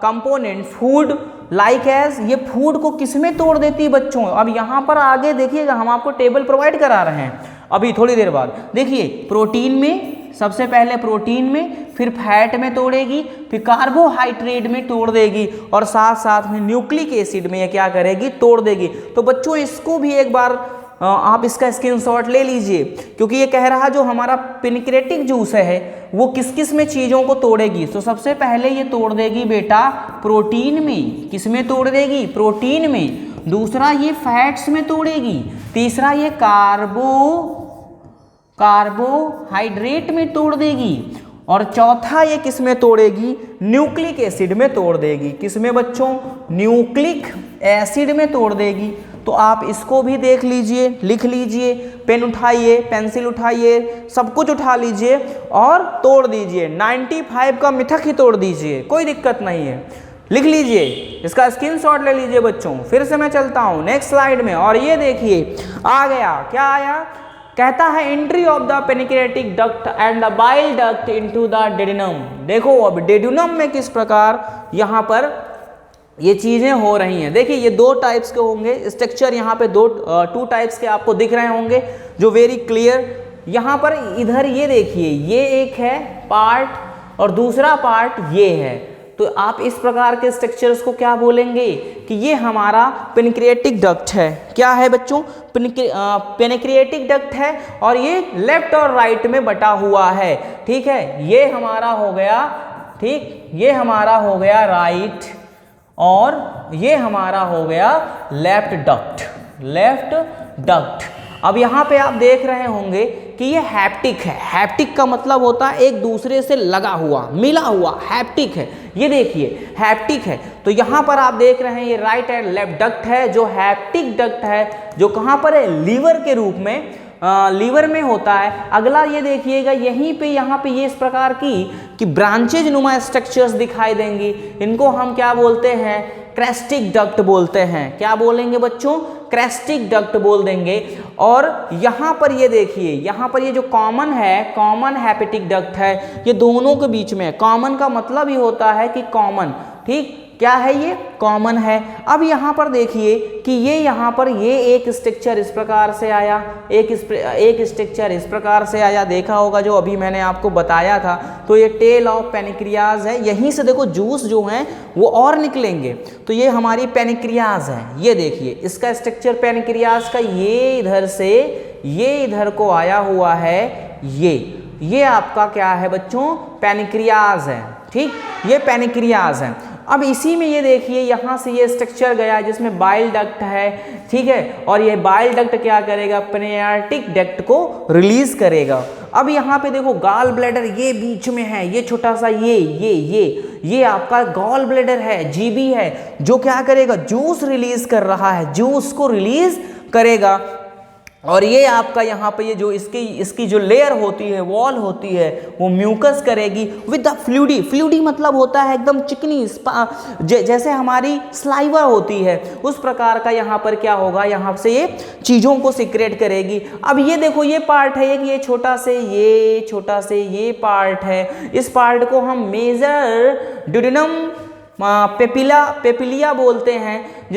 component food like as, ये फूड को किस में तोड़ देती है बच्चों? अब यहाँ पर आगे देखिएगा, हम आपको टेबल प्रोवाइड करा रहे हैं अभी थोड़ी देर बाद। देखिए प्रोटीन में, सबसे पहले प्रोटीन में, फिर फैट में तोड़ेगी, फिर कार्बोहाइड्रेट में तोड़ देगी, और साथ साथ में न्यूक्लिक एसिड में ये क्या करेगी? तोड़ देगी। तो बच्चों इसको भी एक बार आप इसका स्क्रीनशॉट ले लीजिए, क्योंकि ये कह रहा जो हमारा पेनक्रियाटिक जूस है वो किस किस में चीज़ों को तोड़ेगी। तो सबसे पहले ये तोड़ देगी बेटा प्रोटीन में। किस में तोड़ देगी? प्रोटीन में। दूसरा ये फैट्स में तोड़ेगी। तीसरा ये कार्बोहाइड्रेट में तोड़ देगी। और चौथा ये किस में तोड़ेगी? न्यूक्लिक एसिड में तोड़ देगी। किस में बच्चों? न्यूक्लिक एसिड में तोड़ देगी। तो आप इसको भी देख लीजिए, लिख लीजिए, पेन उठाइए, पेंसिल उठाइए, सब कुछ उठा लीजिए और तोड़ दीजिए। 95 का मिथक ही तोड़ दीजिए, कोई दिक्कत नहीं है। लिख लीजिए, इसका स्क्रीनशॉट ले लीजिए बच्चों। फिर से मैं चलता हूँ नेक्स्ट स्लाइड में, और ये देखिए आ गया, क्या आया? कहता है entry of the pancreatic duct and the bile duct into the duodenum. देखो अब डेडुनम में किस प्रकार यहाँ पर ये चीज़ें हो रही हैं। देखिए ये 2 टाइप्स के होंगे स्ट्रक्चर, यहाँ पे 2 टाइप्स के आपको दिख रहे होंगे जो वेरी क्लियर। यहाँ पर इधर ये देखिए, ये एक है पार्ट और दूसरा पार्ट ये है। तो आप इस प्रकार के स्ट्रक्चर्स को क्या बोलेंगे कि ये हमारा पेनक्रियाटिक डक्ट है। क्या है बच्चों? पेनक्रियाटिक डक्ट है, और ये लेफ्ट और राइट में बटा हुआ है, ठीक है। ये हमारा हो गया, ठीक, ये हमारा हो गया राइट, और ये हमारा हो गया लेफ्ट डक्ट। अब यहाँ पे आप देख रहे होंगे कि ये हैप्टिक है। हैप्टिक का मतलब होता है एक दूसरे से लगा हुआ, मिला हुआ, हैप्टिक है। ये देखिए हैप्टिक है। तो यहाँ पर आप देख रहे हैं ये राइट एंड लेफ्ट डक्ट है, जो हैप्टिक डक्ट है, जो कहाँ पर है? लीवर के रूप में, लीवर में होता है। अगला ये देखिएगा, यहीं पे यहाँ पे ये इस प्रकार की ब्रांचेज नुमा स्ट्रक्चर्स दिखाई देंगी। इनको हम क्या बोलते हैं? क्रेस्टिक डक्ट बोलते हैं। क्या बोलेंगे बच्चों? क्रेस्टिक डक्ट बोल देंगे। और यहाँ पर ये देखिए, यहाँ पर ये जो कॉमन है, कॉमन हेपेटिक डक्ट है, ये दोनों के बीच में। कॉमन का मतलब ही होता है कि कॉमन, ठीक, क्या है? ये कॉमन है। अब यहाँ पर देखिए कि ये यहाँ पर ये एक स्ट्रक्चर इस प्रकार से आया, एक स्ट्रक्चर इस प्रकार से आया, देखा होगा जो अभी मैंने आपको बताया था। तो ये टेल ऑफ पेनक्रियाज है। यहीं से देखो जूस जो हैं वो और निकलेंगे। तो ये हमारी पेनक्रियाज है। ये देखिए इसका स्ट्रक्चर पेनक्रियाज का, ये इधर से ये इधर को आया हुआ है। ये आपका क्या है बच्चों? पेनक्रियाज है, ठीक, ये पेनक्रियाज है। अब इसी में ये देखिए यहाँ से ये स्ट्रक्चर गया जिसमें बाइल डक्ट है, ठीक है। और ये बाइल डक्ट क्या करेगा? पेनक्रियाटिक डक्ट को रिलीज करेगा। अब यहाँ पे देखो गॉल ब्लैडर ये बीच में है, ये छोटा सा ये आपका गॉल ब्लैडर है, जीबी है, जो क्या करेगा? जूस रिलीज कर रहा है, जूस को रिलीज करेगा। और ये आपका यहाँ पे ये जो इसकी जो लेयर होती है, वॉल होती है, वो म्यूकस करेगी विद द फ्लूडी। फ्लूडी मतलब होता है एकदम चिकनी, जैसे हमारी स्लाइवा होती है, उस प्रकार का यहाँ पर क्या होगा? यहाँ से ये चीज़ों को सिक्रेट करेगी। अब ये देखो ये पार्ट है, ये छोटा से ये पार्ट है। इस पार्ट को हम मेजर ड्यूडेनम पेपिलिया बोलते हैं,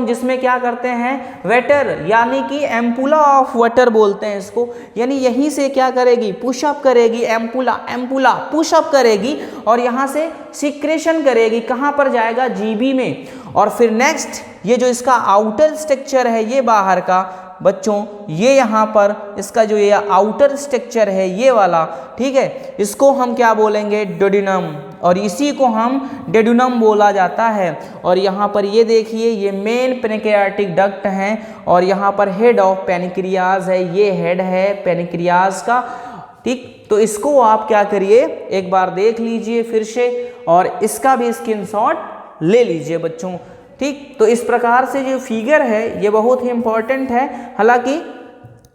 जिसमें क्या करते हैं? वेटर, यानी कि एम्पुला ऑफ वाटर बोलते हैं इसको। यानी यहीं से क्या करेगी? पुशअप करेगी, एम्पुला पुशअप करेगी, और यहाँ से सिक्रेशन करेगी। कहाँ पर जाएगा? जीबी में। और फिर नेक्स्ट ये जो इसका आउटर स्ट्रक्चर है, ये बाहर का, बच्चों ये यहाँ पर इसका जो ये आउटर स्ट्रक्चर है ये वाला, ठीक है, इसको हम क्या बोलेंगे, डोडिनम, और इसी को हम डेडुनम बोला जाता है। और यहाँ पर ये देखिए ये मेन पैनक्रियाटिक डक्ट हैं और यहाँ पर हेड ऑफ पैनक्रियाज है, ये हेड है पैनक्रियाज का, ठीक। तो इसको आप क्या करिए एक बार देख लीजिए फिर से और इसका भी स्क्रीनशॉट ले लीजिए बच्चों, ठीक। तो इस प्रकार से जो फिगर है ये बहुत ही इंपॉर्टेंट है, हालांकि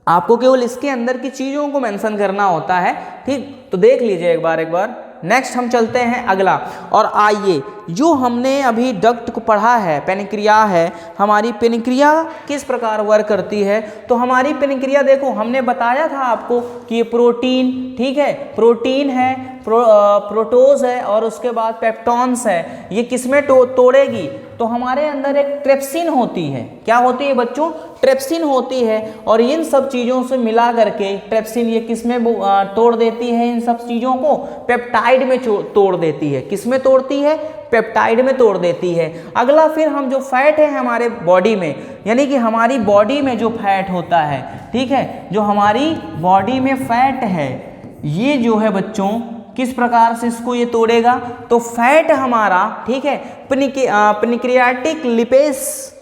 आपको केवल इसके अंदर की चीज़ों को मेंशन करना होता है, ठीक। तो देख लीजिए एक बार। नेक्स्ट हम चलते हैं अगला, और आइए जो हमने अभी डक्ट को पढ़ा है, पैनक्रिया है, हमारी पैनक्रिया किस प्रकार वर्क करती है। तो हमारी पैनक्रिया देखो हमने बताया था आपको कि ये प्रोटीन, ठीक है, प्रोटीन है, प्रोटोज है और उसके बाद पेप्टॉन्स है, ये किसमें तोड़ेगी, तो हमारे अंदर एक ट्रिप्सिन होती है। क्या होती है बच्चों, ट्रिप्सिन होती है, और इन सब चीज़ों से मिला करके ट्रिप्सिन ये किसमें तोड़ देती है, इन सब चीज़ों को पेप्टाइड में तोड़ देती है। किसमें तोड़ती है, पेप्टाइड में तोड़ देती है। अगला फिर हम जो फैट है हमारे बॉडी में, यानी कि हमारी बॉडी में जो फैट होता है, ठीक है, जो हमारी बॉडी में फैट है ये जो है बच्चों किस प्रकार से इसको ये तोड़ेगा, तो फैट हमारा, ठीक है, पैनक्रियाटिक लिपेज,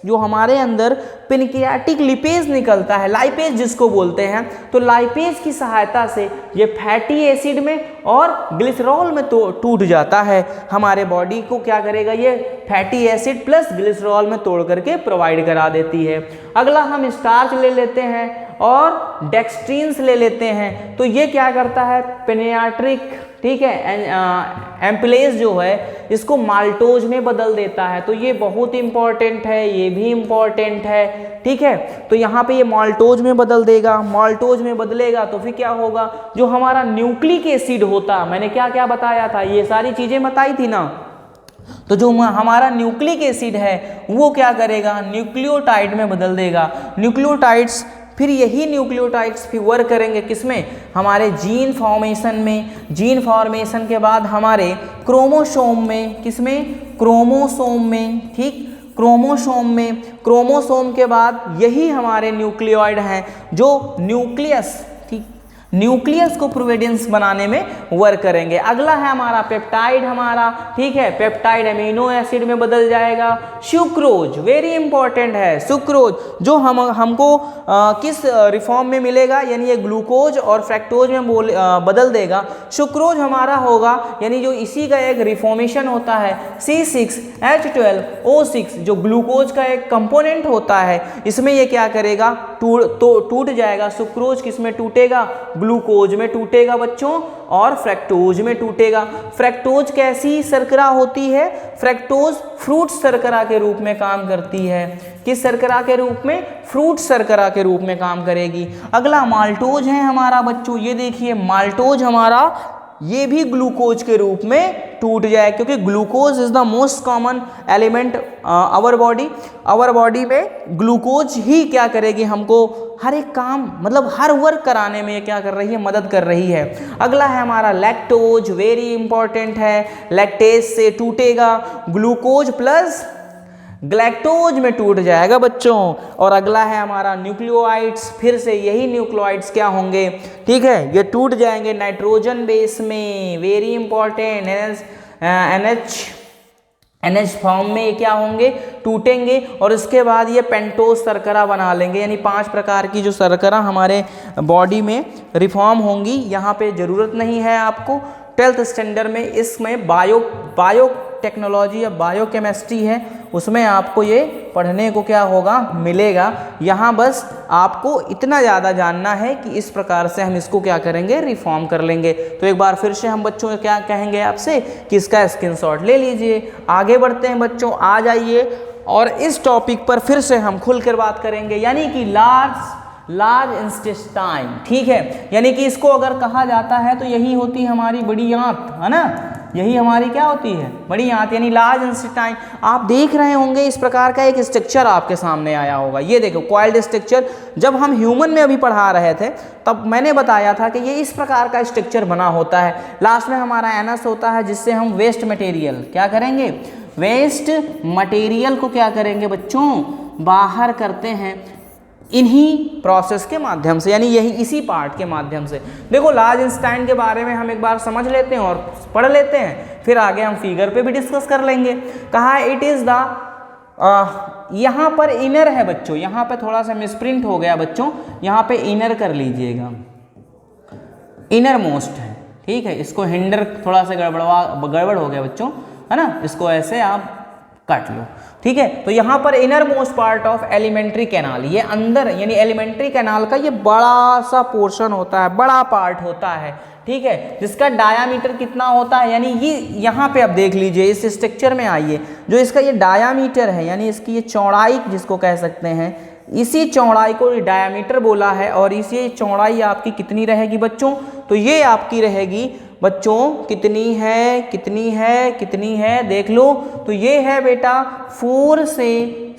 जो हमारे अंदर पैनक्रियाटिक लिपेज निकलता है, लाइपेज जिसको बोलते हैं, तो लाइपेज की सहायता से ये फैटी एसिड में और ग्लिसरॉल में टूट जाता है। हमारे बॉडी को क्या करेगा, ये फैटी एसिड प्लस ग्लिसरॉल में तोड़ करके प्रोवाइड करा देती है। अगला हम स्टार्च ले लेते हैं और डेक्सट्रीन्स ले लेते हैं, तो ये क्या करता है, पेनियाट्रिक, ठीक है, एम्पलेज जो है इसको माल्टोज में बदल देता है। तो ये बहुत इंपॉर्टेंट है, ये भी इंपॉर्टेंट है, ठीक है। तो यहाँ पे ये माल्टोज में बदल देगा, माल्टोज में बदलेगा तो फिर क्या होगा, जो हमारा न्यूक्लिक एसिड होता, मैंने क्या क्या बताया था, ये सारी चीजें बताई थी ना, तो जो हमारा न्यूक्लिक एसिड है वो क्या करेगा, न्यूक्लियोटाइड में बदल देगा। न्यूक्लियोटाइड्स, फिर यही न्यूक्लियोटाइड्स फिर वर्क करेंगे किसमें, हमारे जीन फॉर्मेशन में। जीन फॉर्मेशन के बाद हमारे क्रोमोसोम में, किसमें, क्रोमोसोम में, ठीक, क्रोमोसोम में। क्रोमोसोम के बाद यही हमारे न्यूक्लियोइड हैं जो न्यूक्लियस, ठीक, न्यूक्लियस को प्रोविडेंस बनाने में वर्क करेंगे। अगला है हमारा पेप्टाइड हमारा, ठीक है, पेप्टाइड अमीनो एसिड में बदल जाएगा। सुक्रोज वेरी इंपॉर्टेंट है, सुक्रोज जो हमको किस रिफॉर्म में मिलेगा, यानी ये ग्लूकोज और फ्रैक्टोज में बदल देगा। सुक्रोज हमारा होगा, यानी जो इसी का एक रिफॉर्मेशन होता है C6H12O6, जो ग्लूकोज का एक कंपोनेंट होता है, इसमें ये क्या करेगा, टूट जाएगा। सुक्रोज किसमें टूटेगा, ग्लूकोज में टूटेगा बच्चों, और फ्रैक्टोज में टूटेगा। फ्रैक्टोज कैसी शर्करा होती है, फ्रैक्टोज फ्रूट शर्करा के रूप में काम करती है। किस शर्करा के रूप में, फ्रूट शर्करा के रूप में काम करेगी। अगला माल्टोज है हमारा बच्चों, ये देखिए माल्टोज हमारा, ये भी ग्लूकोज के रूप में टूट जाए, क्योंकि glucose is the most common element our body में ग्लूकोज ही क्या करेगी, हमको हर एक काम, मतलब हर वर्क कराने में ये क्या कर रही है, मदद कर रही है। अगला है हमारा लैक्टोज, वेरी इंपॉर्टेंट है, लैक्टेज से टूटेगा, ग्लूकोज प्लस ग्लैक्टोज में टूट जाएगा बच्चों। और अगला है हमारा न्यूक्लियोइड्स, फिर से यही न्यूक्लियोइड्स क्या होंगे, ठीक है, ये टूट जाएंगे नाइट्रोजन बेस में, वेरी इंपॉर्टेंट, NH फॉर्म में ये क्या होंगे, टूटेंगे। और इसके बाद ये पेंटोज शर्करा बना लेंगे, यानी 5 प्रकार की जो शर्करा हमारे बॉडी में रिफॉर्म होंगी। यहाँ पे ज़रूरत नहीं है आपको, 12th स्टैंडर्ड में इसमें बायो टेक्नोलॉजी या बायोकेमिस्ट्री है, उसमें आपको ये पढ़ने को क्या होगा, मिलेगा। यहाँ बस आपको इतना ज़्यादा जानना है कि इस प्रकार से हम इसको क्या करेंगे, रिफॉर्म कर लेंगे। तो एक बार फिर से हम बच्चों को क्या कहेंगे आपसे कि इसका स्क्रीनशॉट ले लीजिए। आगे बढ़ते हैं बच्चों, आ जाइए, और इस टॉपिक पर फिर से हम खुलकर बात करेंगे, यानी कि लार्ज इंटेस्टाइन, ठीक है, यानी कि इसको अगर कहा जाता है तो यही होती है हमारी बड़ी आंत, है ना, यही हमारी क्या होती है, बड़ी आंत, यानी लार्ज इंटेस्टाइन। आप देख रहे होंगे इस प्रकार का एक स्ट्रक्चर आपके सामने आया होगा, ये देखो कॉइल्ड स्ट्रक्चर। जब हम ह्यूमन में अभी पढ़ा रहे थे तब मैंने बताया था कि ये इस प्रकार का स्ट्रक्चर बना होता है। लास्ट में हमारा एनस होता है, जिससे हम वेस्ट मटेरियल क्या करेंगे, वेस्ट मटेरियल को क्या करेंगे बच्चों, बाहर करते हैं। इन्हीं प्रोसेस के माध्यम से, यानी यही इसी पार्ट के माध्यम से। देखो लार्जेनस्टाइन के बारे में हम एक बार समझ लेते हैं और पढ़ लेते हैं, फिर आगे हम फिगर पे भी डिस्कस कर लेंगे। कहा इट इज द, यहाँ पर इनर है बच्चों, यहाँ पे थोड़ा सा मिसप्रिंट हो गया बच्चों, यहाँ पे इनर कर लीजिएगा, इनर मोस्ट है, ठीक है। इसको हिंडर थोड़ा सा गड़बड़ हो गया बच्चों, है ना, इसको ऐसे आप काट लो, ठीक है। तो यहाँ पर inner most part of alimentary canal, ये अंदर यानी एलिमेंट्री कैनाल का ये बड़ा सा पोर्शन होता है, बड़ा पार्ट होता है, ठीक है, जिसका डायामीटर कितना होता है, यानी ये यहाँ पे आप देख लीजिए, इस स्ट्रक्चर में आइए, जो इसका ये डायामीटर है, यानी इसकी ये चौड़ाई जिसको कह सकते हैं, इसी चौड़ाई को डायामीटर बोला है। और इसी चौड़ाई आपकी कितनी रहेगी बच्चों, तो ये आपकी रहेगी बच्चों कितनी है, कितनी है, कितनी है, देख लो, तो ये है बेटा 4 से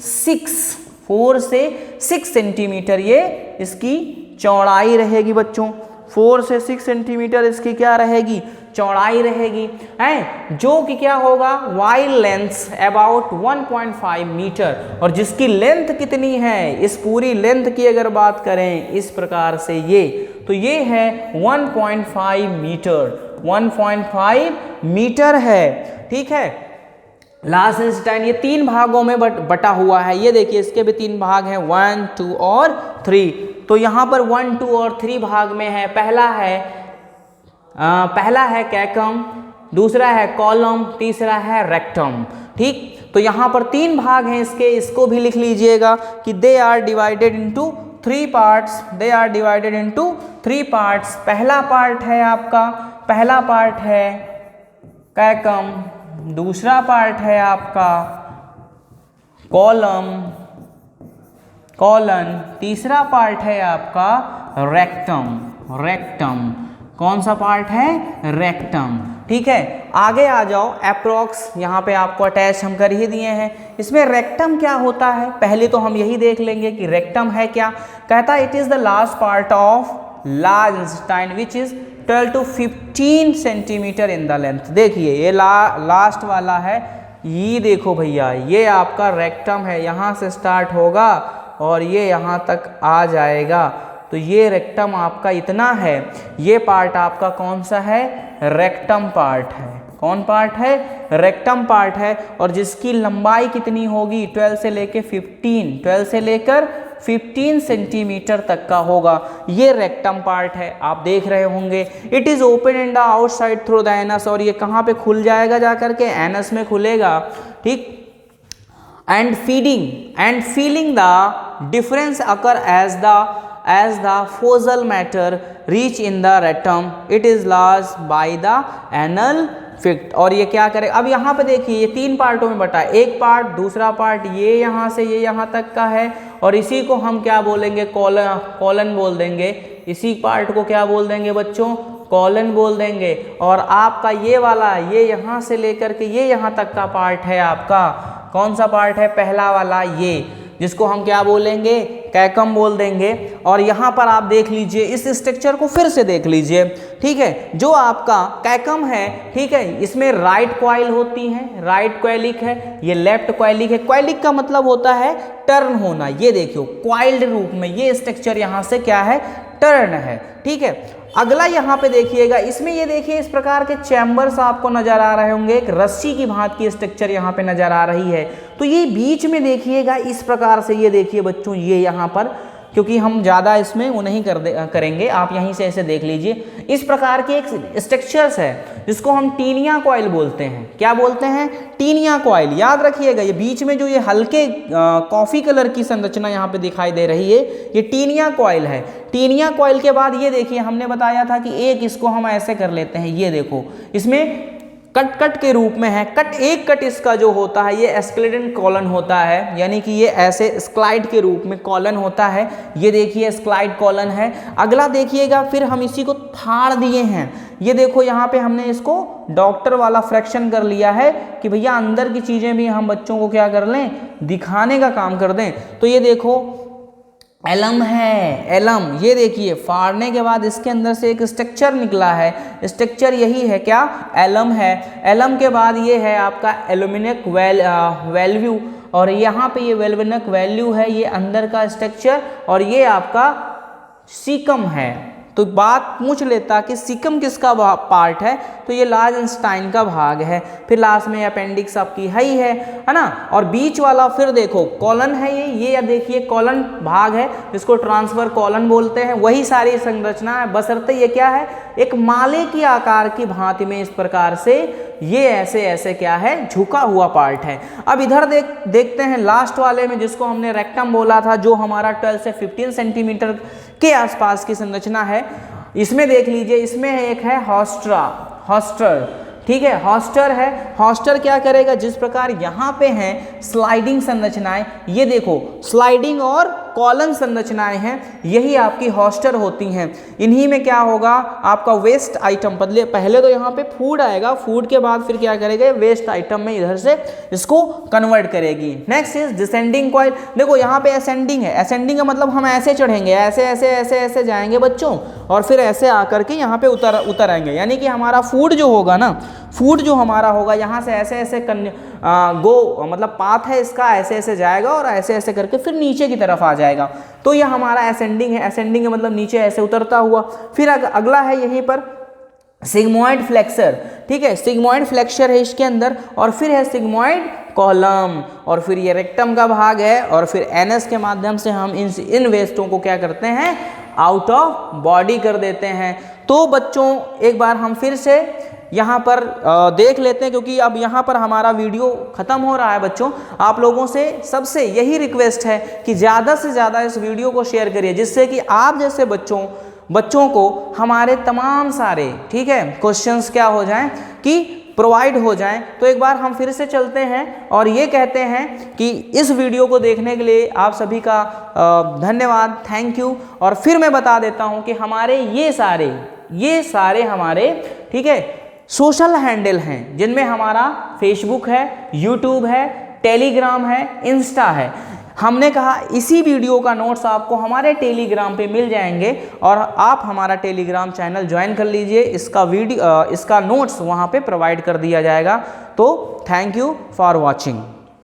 6 सेंटीमीटर, ये इसकी चौड़ाई रहेगी बच्चों। 4 से 6 सेंटीमीटर इसकी क्या रहेगी, चौड़ाई रहेगी, है, जो कि क्या होगा, वाइल लेंथ अबाउट 1.5 मीटर। और जिसकी लेंथ कितनी है, इस पूरी लेंथ की अगर बात करें इस प्रकार से ये, तो ये है 1.5 मीटर, 1.5 मीटर है, ठीक है। लार्जेनस्टाइन ये 3 भागों में बटा हुआ है, ये देखिए इसके भी 3 भाग हैं, 1, 2 और 3। तो यहाँ पर 1, 2 और 3 भाग में है। पहला है कैकम, दूसरा है कॉलम, तीसरा है रेक्टम, ठीक। तो यहाँ पर 3 भाग हैं इसके, इसको भी लिख लीजिएगा कि they are divided into 3 parts, they are divided into 3 parts. पहला पार्ट है आपका, पहला पार्ट है कैकम, दूसरा पार्ट है आपका कॉलन, तीसरा पार्ट है आपका रेक्टम। कौन सा पार्ट है, रेक्टम, ठीक है। आगे आ जाओ, अप्रॉक्स यहाँ पे आपको अटैच हम कर ही दिए हैं। इसमें रेक्टम क्या होता है, पहले तो हम यही देख लेंगे कि रेक्टम है क्या। कहता है it is the last part of large intestine which is 12 to 15 centimetre in the length. देखिए ये लास्ट वाला है, ये देखो भैया, ये आपका रेक्टम है, यहाँ से स्टार्ट होगा और ये यहाँ तक आ जाएगा, तो ये रेक्टम आपका इतना है। ये पार्ट आपका कौन सा है, रेक्टम पार्ट है। कौन पार्ट है, रेक्टम पार्ट है। और जिसकी लंबाई कितनी होगी, 12 से लेकर 15 सेंटीमीटर तक का होगा, ये रेक्टम पार्ट है। आप देख रहे होंगे it is open in the outside through the anus, और ये कहाँ पे खुल जाएगा, जाकर के एनस में खुलेगा, ठीक। And feeling the difference occur as the fossil matter reach in the rectum, it is lost by the anal fict। और ये क्या करे, अब यहाँ पे देखिए ये 3 पार्टों में बटा है, एक पार्ट, दूसरा पार्ट ये यहाँ से ये यहाँ तक का है, और इसी को हम क्या बोलेंगे, कॉलन बोल देंगे। इसी पार्ट को क्या बोल देंगे बच्चों, कॉलन बोल देंगे। और आपका ये वाला, ये यहाँ से लेकर के ये यहाँ तक का पार्ट है आपका, कौन सा पार्ट है, पहला वाला, ये जिसको हम क्या बोलेंगे, कैकम बोल देंगे। और यहाँ पर आप देख लीजिए, इस स्ट्रक्चर को फिर से देख लीजिए, ठीक है। जो आपका कैकम है, ठीक है, इसमें राइट क्वाइल होती है, राइट क्वाइलिक है, ये लेफ्ट क्वाइलिक है। क्वाइलिक का मतलब होता है टर्न होना, ये देखियो क्वाइल्ड रूप में ये स्ट्रक्चर यहाँ से क्या है, टर्न है, ठीक है। अगला यहाँ पे देखिएगा, इसमें ये देखिए इस प्रकार के चैम्बर्स आपको नजर आ रहे होंगे, एक रस्सी की भांति की स्ट्रक्चर यहाँ पे नजर आ रही है। तो ये बीच में देखिएगा इस प्रकार से, ये देखिए बच्चों, ये यहाँ पर, क्योंकि हम ज़्यादा इसमें वो नहीं करेंगे, आप यहीं से ऐसे देख लीजिए। इस प्रकार के एक स्ट्रक्चर्स है जिसको हम टीनिया कॉइल बोलते हैं। क्या बोलते हैं, टीनिया कॉइल। याद रखिएगा, ये बीच में जो ये हल्के कॉफ़ी कलर की संरचना यहाँ पे दिखाई दे रही है, ये टीनिया कॉइल है। टीनिया कॉइल के बाद ये देखिए, हमने बताया था कि एक इसको हम ऐसे कर लेते हैं, ये देखो इसमें कट के रूप में है। एक कट इसका जो होता है ये एस्केलेटन कॉलन होता है, यानी कि ये ऐसे स्लाइड के रूप में कॉलन होता है। ये देखिए स्लाइड कॉलन है। अगला देखिएगा, फिर हम इसी को फाड़ दिए हैं। ये देखो यहाँ पे हमने इसको डॉक्टर वाला फ्रैक्शन कर लिया है कि भैया अंदर की चीज़ें भी हम बच्चों को क्या कर लें, दिखाने का काम कर दें। तो ये देखो एलम है, एलम, ये देखिए फाड़ने के बाद इसके अंदर से एक स्ट्रक्चर निकला है, स्ट्रक्चर यही है क्या, एलम है। एलम के बाद ये है आपका एल्यूमिनियम वेल्व्यू, और यहाँ पे ये वेलवेनक वैल्यू है, ये अंदर का स्ट्रक्चर, और ये आपका सीकम है। तो बात पूछ लेता कि सीकम किसका पार्ट है, तो ये लार्ज इंटेस्टाइन का भाग है। फिर लास्ट में अपेंडिक्स आपकी है ना। और बीच वाला फिर देखो कॉलन है ये देखिए कॉलन भाग है, जिसको ट्रांसफर कॉलन बोलते हैं। वही सारी संरचना है, बशर्ते ये क्या है, एक माले की आकार की भांति में इस प्रकार से ये ऐसे क्या है, झुका हुआ पार्ट है। अब इधर देखते हैं लास्ट वाले में, जिसको हमने रेक्टम बोला था, जो हमारा 12 से 15 सेंटीमीटर के आसपास की संरचना है। इसमें देख लीजिए, इसमें एक है हॉस्टर, ठीक है, हॉस्टर है। हॉस्टर क्या करेगा, जिस प्रकार यहाँ पे हैं स्लाइडिंग संरचनाएं, ये देखो स्लाइडिंग और कॉलम संरचनाएं हैं, यही आपकी हॉस्टर होती हैं। इन्हीं में क्या होगा, आपका वेस्ट आइटम पहले तो यहाँ पे फूड आएगा, फूड के बाद फिर क्या करेगा, वेस्ट आइटम में इधर से इसको कन्वर्ट करेगी। Next is descending coil. देखो यहाँ पे असेंडिंग है, असेंडिंग का मतलब हम ऐसे चढ़ेंगे, ऐसे जाएंगे बच्चों, और फिर ऐसे आकर के यहाँ पे उतर आएंगे। यानी कि हमारा फूड जो होगा ना, फूड जो हमारा होगा यहाँ से ऐसे मतलब पाथ है इसका, ऐसे जाएगा और ऐसे करके फिर नीचे की तरफ आ जाएगा। तो यह हमारा असेंडिंग है। असेंडिंग का मतलब नीचे ऐसे उतरता हुआ। फिर अगला है यहीं पर सिग्मोइड फ्लेक्सर, ठीक है, सिग्मोइड फ्लेक्सर है इसके अंदर, और फिर है सिग्मोइड कॉलम, और फिर ये रेक्टम का भाग है, और फिर एनएस के माध्यम से हम इन वेस्टों को क्या करते हैं, आउट ऑफ बॉडी कर देते हैं। तो बच्चों एक बार हम फिर से यहाँ पर देख लेते हैं, क्योंकि अब यहाँ पर हमारा वीडियो ख़त्म हो रहा है। बच्चों आप लोगों से सबसे यही रिक्वेस्ट है कि ज़्यादा से ज़्यादा इस वीडियो को शेयर करिए, जिससे कि आप जैसे बच्चों को हमारे तमाम सारे, ठीक है, क्वेश्चंस क्या हो जाएं कि प्रोवाइड हो जाएं। तो एक बार हम फिर से चलते हैं और ये कहते हैं कि इस वीडियो को देखने के लिए आप सभी का धन्यवाद, थैंक यू। और फिर मैं बता देता हूँ कि हमारे ये सारे हमारे, ठीक है, सोशल हैंडल हैं, जिनमें हमारा फेसबुक है, यूट्यूब है, टेलीग्राम है, इंस्टा है। हमने कहा इसी वीडियो का नोट्स आपको हमारे टेलीग्राम पे मिल जाएंगे, और आप हमारा टेलीग्राम चैनल ज्वाइन कर लीजिए। इसका नोट्स वहाँ पे प्रोवाइड कर दिया जाएगा। तो थैंक यू फॉर वॉचिंग।